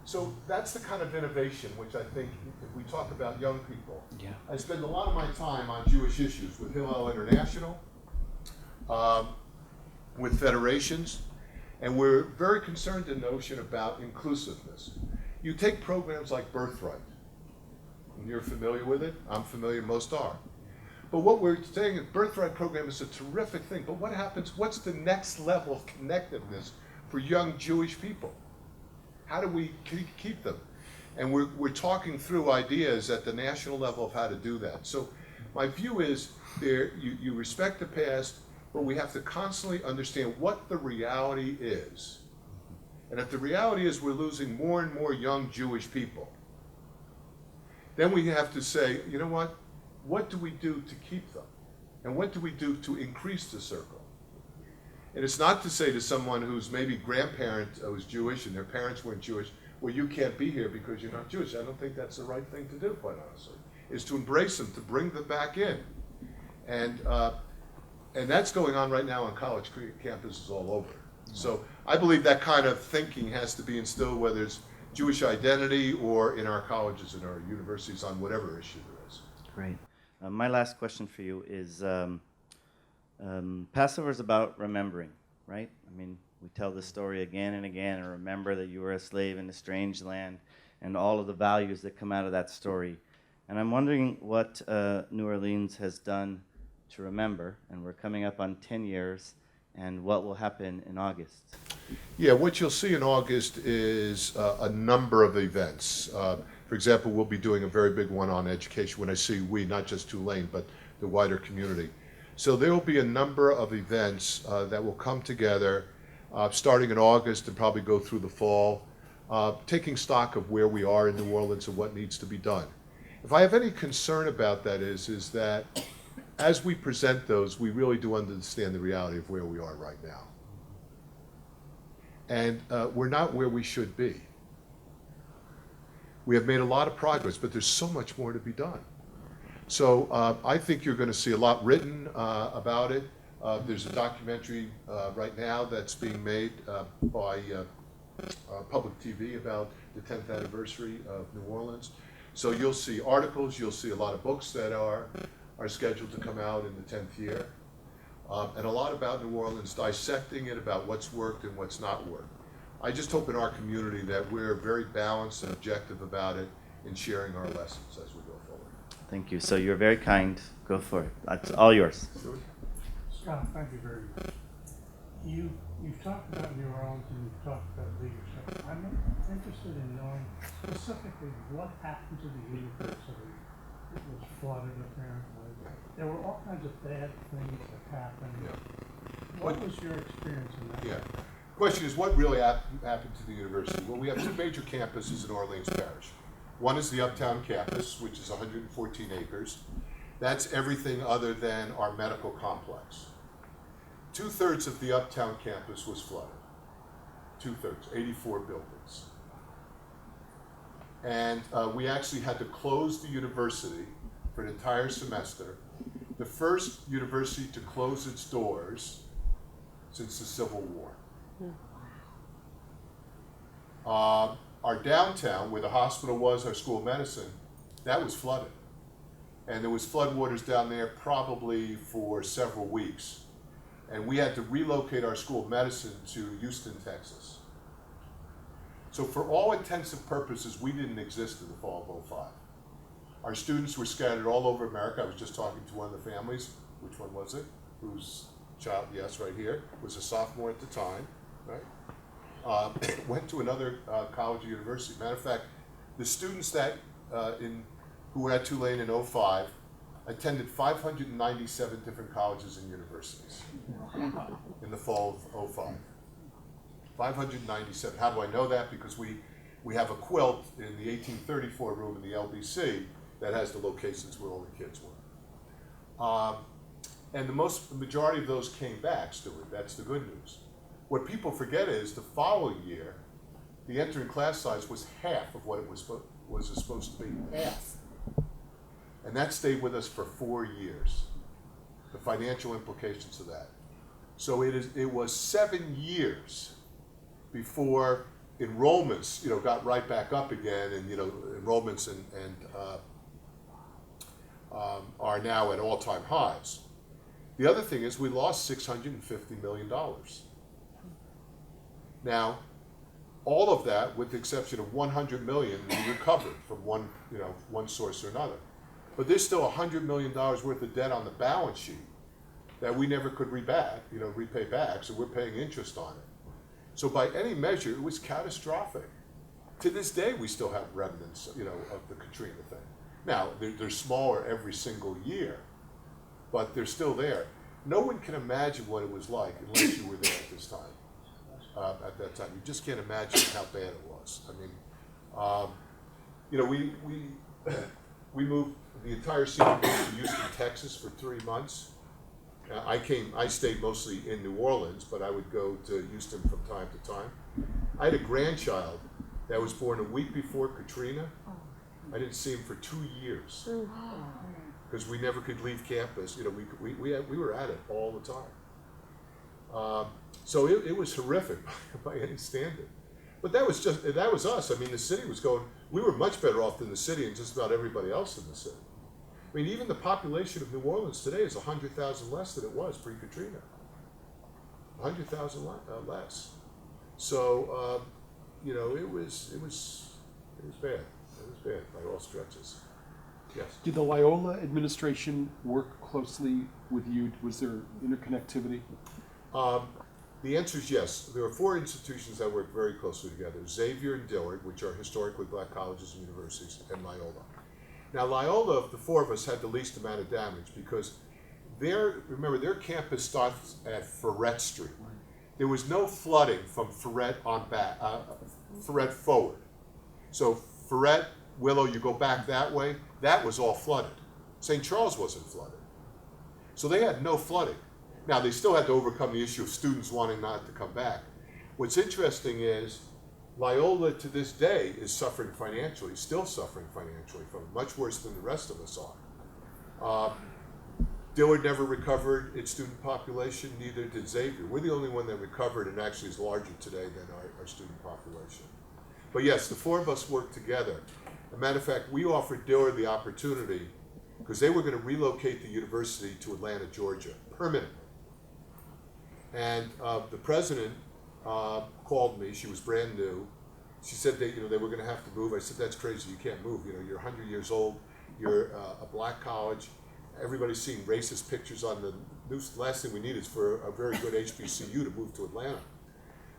So that's the kind of innovation which I think, if we talk about young people, I spend a lot of my time on Jewish issues with Hillel International, with federations, and we're very concerned in the notion about inclusiveness. You take programs like Birthright, and you're familiar with it, I'm familiar, most are. But what we're saying is Birthright program is a terrific thing, but what happens, what's the next level of connectiveness for young Jewish people? How do we keep them? And we're talking through ideas at the national level of how to do that. So my view is you respect the past, but we have to constantly understand what the reality is. And if the reality is we're losing more and more young Jewish people, then we have to say, you know what do we do to keep them? And what do we do to increase the circle? And it's not to say to someone who's maybe grandparent was Jewish and their parents weren't Jewish, well, you can't be here because you're not Jewish. I don't think that's the right thing to do, quite honestly, is to embrace them, to bring them back in. And that's going on right now on college campuses all over. So I believe that kind of thinking has to be instilled, whether it's Jewish identity or in our colleges and our universities on whatever issue there is. Great. My last question for you is, Passover is about remembering, right? I mean, we tell the story again and again and remember that you were a slave in a strange land and all of the values that come out of that story. And I'm wondering what New Orleans has done to remember, and we're coming up on 10 years, and what will happen in August? Yeah, what you'll see in August is a number of events. For example, we'll be doing a very big one on education. When I say we, not just Tulane, but the wider community. So there will be a number of events that will come together starting in August and probably go through the fall, taking stock of where we are in New Orleans and what needs to be done. If I have any concern about that is that as we present those, we really do understand the reality of where we are right now. And we're not where we should be. We have made a lot of progress, but there's so much more to be done. So I think you're going to see a lot written about it. There's a documentary right now that's being made by public TV about the 10th anniversary of New Orleans. So you'll see articles, you'll see a lot of books that are scheduled to come out in the 10th year. And a lot about New Orleans, dissecting it, about what's worked and what's not worked. I just hope in our community that we're very balanced and objective about it in sharing our lessons as we go forward. Thank you. So you're very kind. Go for it. That's all yours. Scott, thank you very much. You've talked about New Orleans and you've talked about leadership. I'm interested in knowing specifically what happened to the university. It was flooded apparently. There were all kinds of bad things that happened. Yeah. What was your experience in that? Yeah. The question is, what really happened to the university? Well, we have two major campuses in Orleans Parish. One is the Uptown campus, which is 114 acres. That's everything other than our medical complex. 2/3 of the Uptown campus was flooded. 2/3, 84 buildings. And we actually had to close the university for an entire semester. The first university to close its doors since the Civil War. Our downtown, where the hospital was, our school of medicine, that was flooded. And there was floodwaters down there probably for several weeks. And we had to relocate our school of medicine to Houston, Texas. So for all intents and purposes, we didn't exist in the fall of '05. Our students were scattered all over America. I was just talking to one of the families. Which one was it? Whose child, yes, right here, was a sophomore at the time, right? Went to another college or university. Matter of fact, the students that who were at Tulane in '05 attended 597 different colleges and universities in the fall of '05. 597. How do I know that? Because we have a quilt in the 1834 room in the LBC that has the locations where all the kids were. And the majority of those came back, Stuart. That's the good news. What people forget is the following year, the entering class size was half of what it was supposed to be. Half. And that stayed with us for 4 years. The financial implications of that. So it was 7 years before enrollments, got right back up again, and enrollments are now at all-time highs. The other thing is we lost $650 million. Now, all of that, with the exception of $100 million, we recovered from one source or another. But there's still $100 million worth of debt on the balance sheet that we never could repay back, so we're paying interest on it. So by any measure, it was catastrophic. To this day, we still have remnants, of the Katrina thing. Now, they're smaller every single year, but they're still there. No one can imagine what it was like unless you were there at this time. At that time, you just can't imagine how bad it was. I mean, we moved the entire senior group to Houston, Texas, for 3 months. I stayed mostly in New Orleans, but I would go to Houston from time to time. I had a grandchild that was born a week before Katrina. I didn't see him for 2 years because we never could leave campus. We were at it all the time. So it was horrific by any standard. But that was us. I mean, the city was going. We were much better off than the city and just about everybody else in the city. I mean, even the population of New Orleans today is 100,000 less than it was pre-Katrina. 100,000 less. So, it was bad. It was bad by all stretches. Yes. Did the Loyola administration work closely with you? Was there interconnectivity? The answer is yes. There are 4 institutions that work very closely together: Xavier and Dillard, which are historically black colleges and universities, and Loyola. Now, Loyola, of the 4 of us, had the least amount of damage because their campus starts at Ferret Street. There was no flooding from Ferret Ferret forward. So Ferret, Willow, you go back that way, that was all flooded. St. Charles wasn't flooded. So they had no flooding. Now, they still had to overcome the issue of students wanting not to come back. What's interesting is Loyola to this day is suffering financially, still suffering financially from it, much worse than the rest of us are. Dillard never recovered its student population, neither did Xavier. We're the only one that recovered and actually is larger today than our student population. But yes, the 4 of us worked together. As a matter of fact, we offered Dillard the opportunity because they were going to relocate the university to Atlanta, Georgia, permanently. And the president called me. She was brand new. She said they were going to have to move. I said, that's crazy. You can't move. You're 100 years old. You're a black college. Everybody's seeing racist pictures on the news. Last thing we need is for a very good HBCU to move to Atlanta.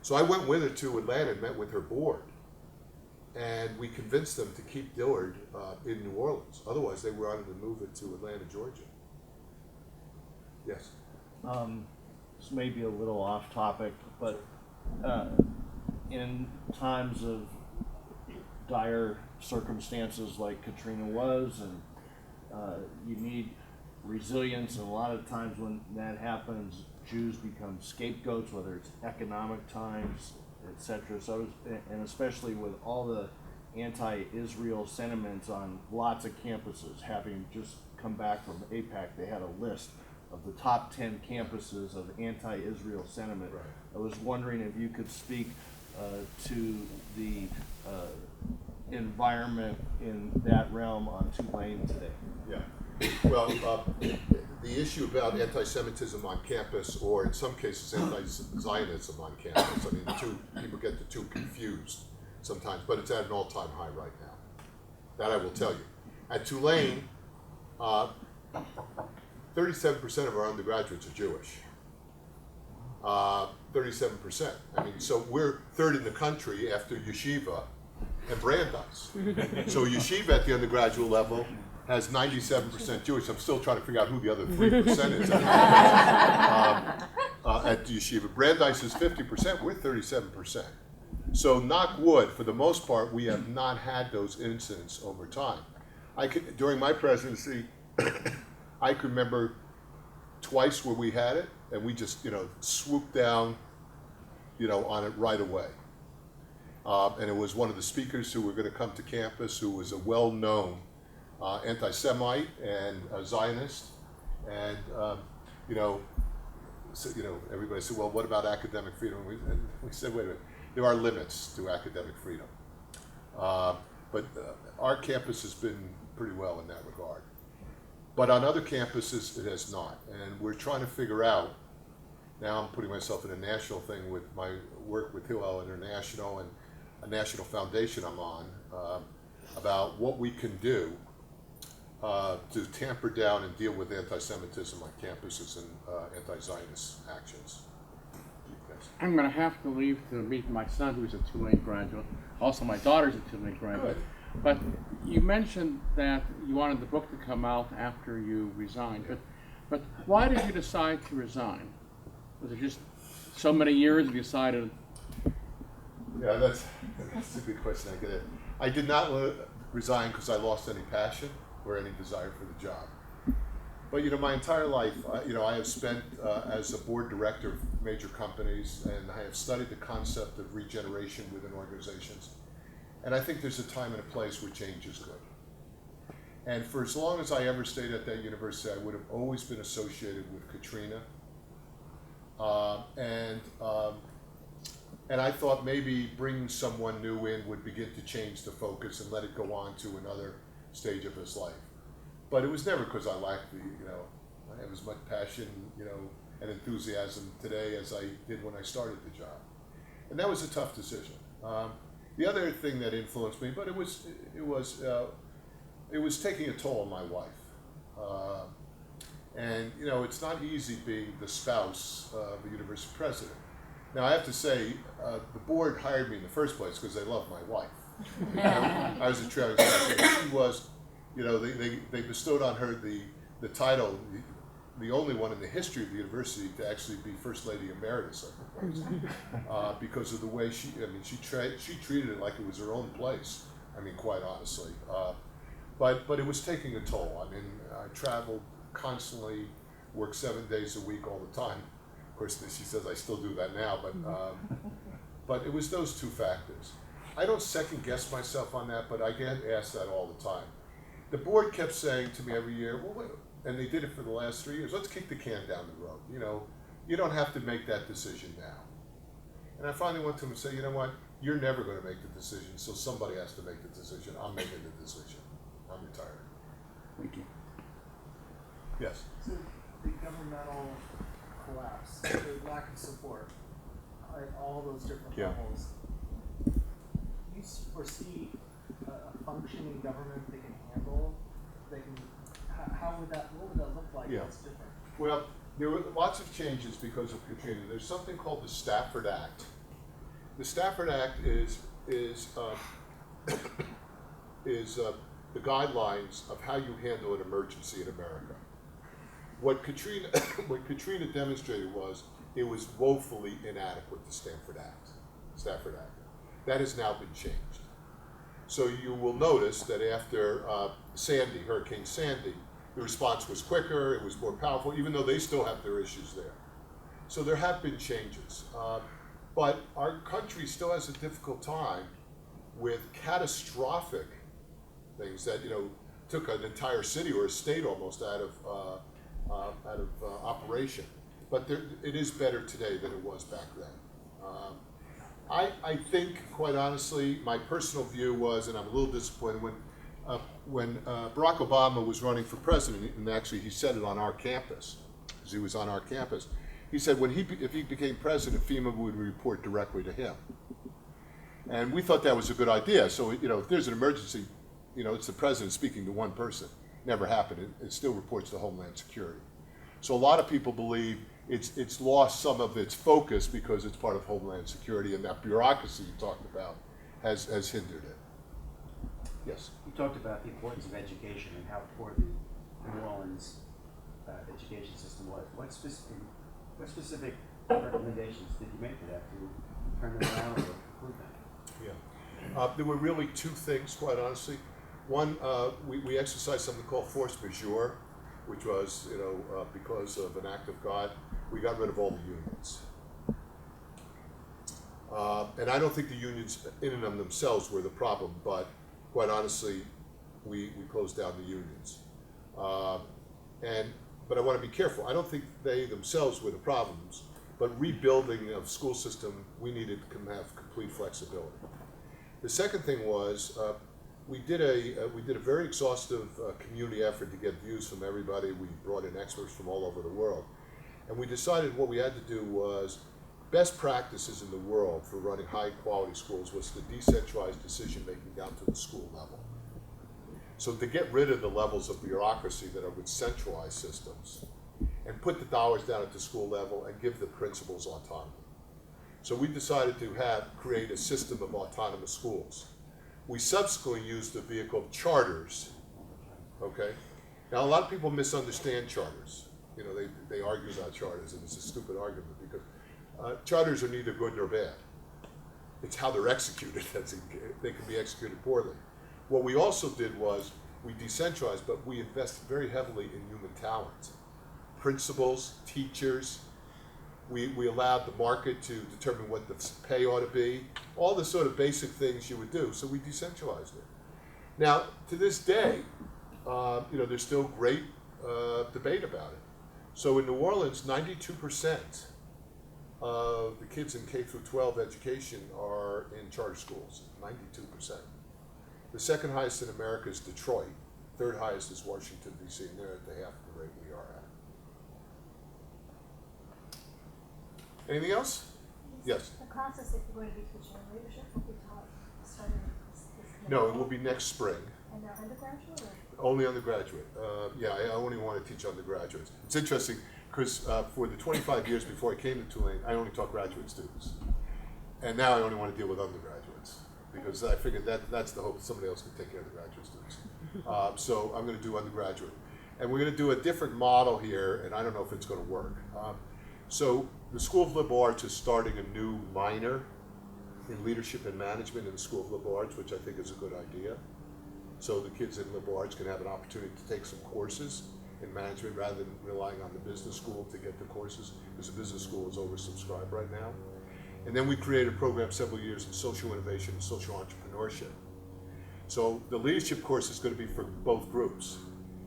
So I went with her to Atlanta and met with her board. And we convinced them to keep Dillard in New Orleans. Otherwise, they were wanting to move it to Atlanta, Georgia. Yes? This may be a little off topic, but in times of dire circumstances like Katrina was, and you need resilience, and a lot of times when that happens, Jews become scapegoats, whether it's economic times, etc. So, and especially with all the anti-Israel sentiments on lots of campuses, having just come back from APAC, they had a list of the top 10 campuses of anti-Israel sentiment. Right. I was wondering if you could speak to the environment in that realm on Tulane today. Yeah. Well, the issue about anti-Semitism on campus, or in some cases anti-Zionism on campus, I mean, people get the two confused sometimes, but it's at an all-time high right now. That I will tell you. At Tulane, 37% of our undergraduates are Jewish. 37%. I mean, so we're third in the country after Yeshiva and Brandeis. So Yeshiva at the undergraduate level has 97% Jewish. I'm still trying to figure out who the other 3% is at Yeshiva. Brandeis is 50%, we're 37%. So knock wood, for the most part, we have not had those incidents over time. During my presidency, I can remember twice where we had it, and we just, swooped down, on it right away. And it was one of the speakers who were going to come to campus who was a well-known anti-Semite and a Zionist, and everybody said, "Well, what about academic freedom?" And we said, "Wait a minute, there are limits to academic freedom." But our campus has been pretty well in that regard. But on other campuses, it has not, and we're trying to figure out. Now I'm putting myself in a national thing with my work with Hillel International and a national foundation I'm on about what we can do to tamper down and deal with anti-Semitism on campuses and anti-Zionist actions. Yes. I'm going to have to leave to meet my son, who's a Tulane graduate. Also, my daughter's a Tulane graduate. Good. But you mentioned that you wanted the book to come out after you resigned. But why did you decide to resign? Was it just so many years you decided? Yeah, that's a good question. I did not resign because I lost any passion or any desire for the job. But my entire life, I have spent as a board director of major companies, and I have studied the concept of regeneration within organizations. And I think there's a time and a place where change is good. And for as long as I ever stayed at that university, I would have always been associated with Katrina. And I thought maybe bringing someone new in would begin to change the focus and let it go on to another stage of his life. But it was never because I lacked I have as much passion, and enthusiasm today as I did when I started the job. And that was a tough decision. The other thing that influenced me, but it was taking a toll on my wife. And it's not easy being the spouse of a university president. Now I have to say, the board hired me in the first place because they loved my wife. I was a traveling specialist. She was, they bestowed on her the title, the only one in the history of the university to actually be First Lady Emeritus of the place, because of the way she treated it like it was her own place. Quite honestly. But it was taking a toll. I traveled constantly, worked 7 days a week all the time. Of course, she says I still do that now, but it was those two factors. I don't second guess myself on that, but I get asked that all the time. The board kept saying to me every year, well, wait, and they did it for the last 3 years, let's kick the can down the road. You don't have to make that decision now. And I finally went to them and said, you know what, you're never going to make the decision, so somebody has to make the decision. I'm making the decision. I'm retiring. Thank you. Yes. So the governmental collapse, the lack of support at all those different levels. You foresee a functioning government that can handle? What would that look like? Yeah. That's different. Well, there were lots of changes because of Katrina. There's something called the Stafford Act. The Stafford Act is the guidelines of how you handle an emergency in America. What Katrina demonstrated was it was woefully inadequate, the Stafford Act. That has now been changed. So you will notice that after Hurricane Sandy, the response was quicker, it was more powerful, even though they still have their issues there. So there have been changes. But our country still has a difficult time with catastrophic things that took an entire city or a state almost out out of operation. But it is better today than it was back then. I think, quite honestly, my personal view was, and I'm a little disappointed, when Barack Obama was running for president, and actually he said it on our campus, because he was on our campus, he said if he became president, FEMA would report directly to him. And we thought that was a good idea. So, if there's an emergency, it's the president speaking to one person. Never happened. It still reports to Homeland Security. So a lot of people believe it's lost some of its focus because it's part of Homeland Security, and that bureaucracy you talked about has hindered it. Yes? You talked about the importance of education and how poor the New Orleans education system was. What specific recommendations did you make to that to turn them around or improve them? Yeah. There were really two things, quite honestly. One, we exercised something called force majeure, which was, because of an act of God, we got rid of all the unions. And I don't think the unions in and of themselves were the problem, but quite honestly, we closed down the unions. But I want to be careful. I don't think they themselves were the problems, but rebuilding of school system, we needed to have complete flexibility. The second thing was, we did a very exhaustive community effort to get views from everybody. We brought in experts from all over the world. And we decided what we had to do was, best practices in the world for running high quality schools was to decentralize decision making down to the school level. So to get rid of the levels of bureaucracy that are with centralized systems and put the dollars down at the school level and give the principals autonomy. So we decided to create a system of autonomous schools. We subsequently used the vehicle of charters, okay? Now a lot of people misunderstand charters. They argue about charters, and it's a stupid argument because charters are neither good nor bad. It's how they're executed. They can be executed poorly. What we also did was we decentralized, but we invested very heavily in human talent. Principals, teachers, we allowed the market to determine what the pay ought to be, all the sort of basic things you would do, so we decentralized it. Now, to this day, there's still great debate about it. So in New Orleans, 92% of the kids in K-12 education are in charter schools, 92%. The second highest in America is Detroit. Third highest is Washington, D.C., and they're at the half of the rate we are at. Anything else? Yes. The classes that you're going to be teaching in leadership will be taught starting this No, it will be next spring. And they're undergraduate or? Only undergraduate. I only want to teach undergraduates. It's interesting because for the 25 years before I came to Tulane, I only taught graduate students. And now I only want to deal with undergraduates because I figured that's the hope that somebody else can take care of the graduate students. So I'm going to do undergraduate. And we're going to do a different model here, and I don't know if it's going to work. So the School of Liberal Arts is starting a new minor in leadership and management in the School of Liberal Arts, which I think is a good idea. So the kids in liberal arts can have an opportunity to take some courses in management rather than relying on the business school to get the courses, because the business school is oversubscribed right now. And then we created a program several years in social innovation and social entrepreneurship. So the leadership course is going to be for both groups.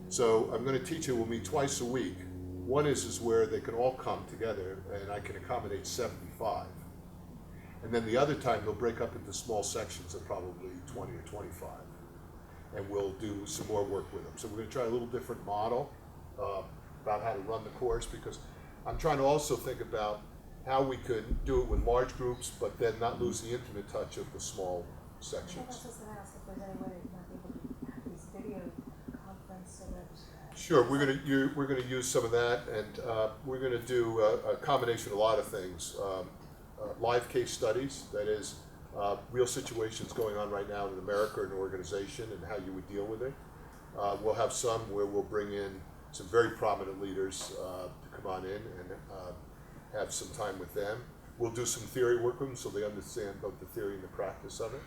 So I'm going to teach it, we'll meet twice a week. One is where they can all come together and I can accommodate 75. And then the other time they'll break up into small sections of probably 20 or 25. And we'll do some more work with them. So we're going to try a little different model about how to run the course, because I'm trying to also think about how we could do it with large groups, but then not lose the intimate touch of the small sections. I was just going to ask if there's any way that you might be able to have these video conference so that. Sure, we're going to use some of that, and we're going to do a combination of a lot of things. Live case studies, that is, real situations going on right now in America or an organization and how you would deal with it. We'll have some where we'll bring in some very prominent leaders to come on in and have some time with them. We'll do some theory work with them so they understand both the theory and the practice of it.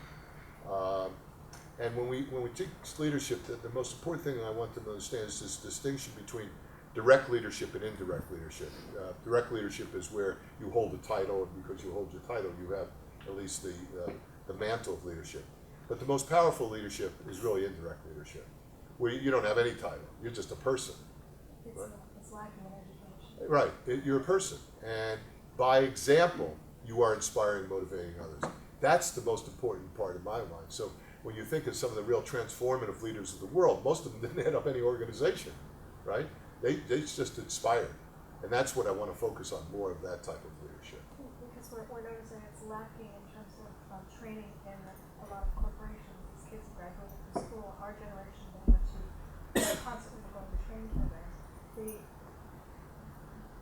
And when we teach leadership, the most important thing I want them to understand is this distinction between direct leadership and indirect leadership. Direct leadership is where you hold a title, and because you hold your title, you have at least the mantle of leadership. But the most powerful leadership is really indirect leadership, where you don't have any title. You're just a person. It's right? It's what's lacking in education. Right, you're a person, and by example, you are inspiring, motivating others. That's the most important part in my mind. So when you think of some of the real transformative leaders of the world, most of them didn't head up any organization, right? They just inspired, and that's what I want to focus on, more of that type of leadership. Because we're noticing it's lacking in terms of training in a lot of corporations. These kids graduating from school, our generation, they went to constantly going to training programs.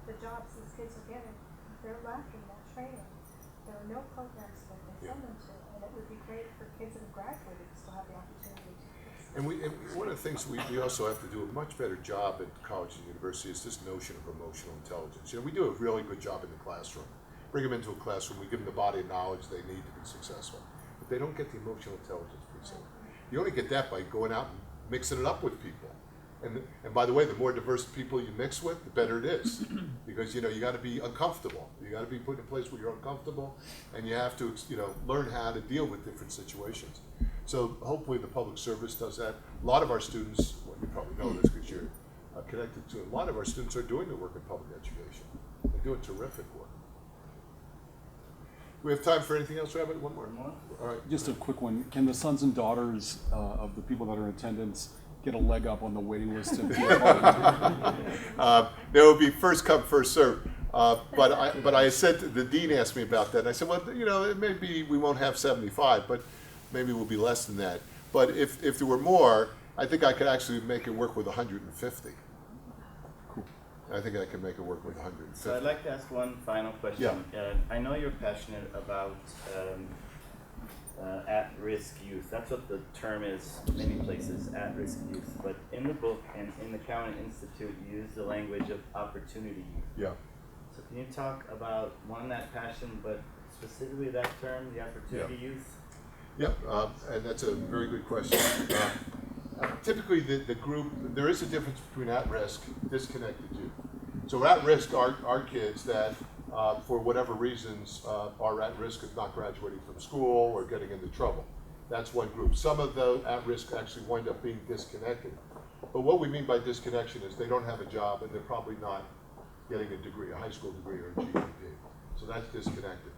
The jobs these kids are getting, they're lacking that training. There are no programs that they send them to, and it would be great for kids that have graduated to still have the opportunity to. And one of the things we also have to do a much better job at college and university is this notion of emotional intelligence. You know, we do a really good job in the classroom. Bring them into a classroom, we give them the body of knowledge they need to be successful. But they don't get the emotional intelligence piece of it. You only get that by going out and mixing it up with people. And by the way, the more diverse people you mix with, the better it is. Because, you know, you got to be uncomfortable. You got to be put in a place where you're uncomfortable, and you have to, you know, learn how to deal with different situations. So hopefully the public service does that. A lot of our students, well, you probably know this because you're connected to it, a lot of our students are doing the work in public education. They do a terrific work. We have time for anything else, Rabbi? One more? All right. Just a quick one. Can the sons and daughters of the people that are in attendance get a leg up on the waiting list to be a part? There will be first come, first serve. But I said, the dean asked me about that. And I said, well, you know, it may be we won't have 75, but maybe we'll be less than that. But if there were more, I think I could actually make it work with 150. Cool. I think I can make it work with 150. So I'd like to ask one final question. Yeah. I know you're passionate about at-risk youth. That's what the term is in many places, at-risk youth. But in the book and in the Cowen Institute, you use the language of opportunity youth. Yeah. So can you talk about, one, that passion, but specifically that term, the opportunity youth? Yeah, and that's a very good question. Typically, the group, there is a difference between at-risk, disconnected youth. So at-risk are kids that, for whatever reasons, are at risk of not graduating from school or getting into trouble. That's one group. Some of the at-risk actually wind up being disconnected. But what we mean by disconnection is they don't have a job and they're probably not getting a degree, a high school degree or a GED. So that's disconnected.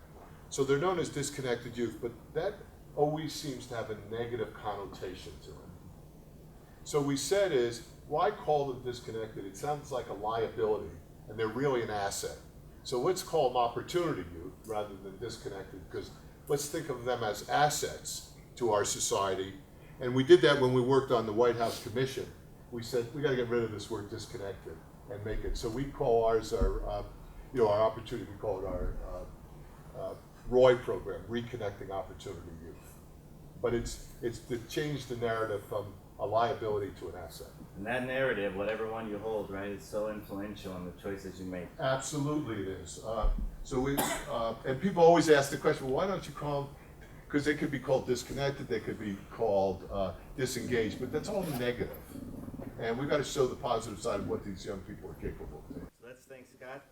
So they're known as disconnected youth, but that always seems to have a negative connotation to it. So we said is, why call them disconnected? It sounds like a liability, and they're really an asset. So let's call them opportunity youth rather than disconnected, because let's think of them as assets to our society. And we did that when we worked on the White House Commission. We said, we got to get rid of this word disconnected and make it. So we call ours our, our opportunity, we call it our ROI program, Reconnecting Opportunity Youth. But it's to change the narrative from a liability to an asset. And that narrative, whatever one you hold, right, is so influential in the choices you make. Absolutely it is. And people always ask the question, well, why don't you call them, because they could be called disconnected, they could be called disengaged, but that's all negative. And we've got to show the positive side of what these young people are capable of doing. So let's thank Scott.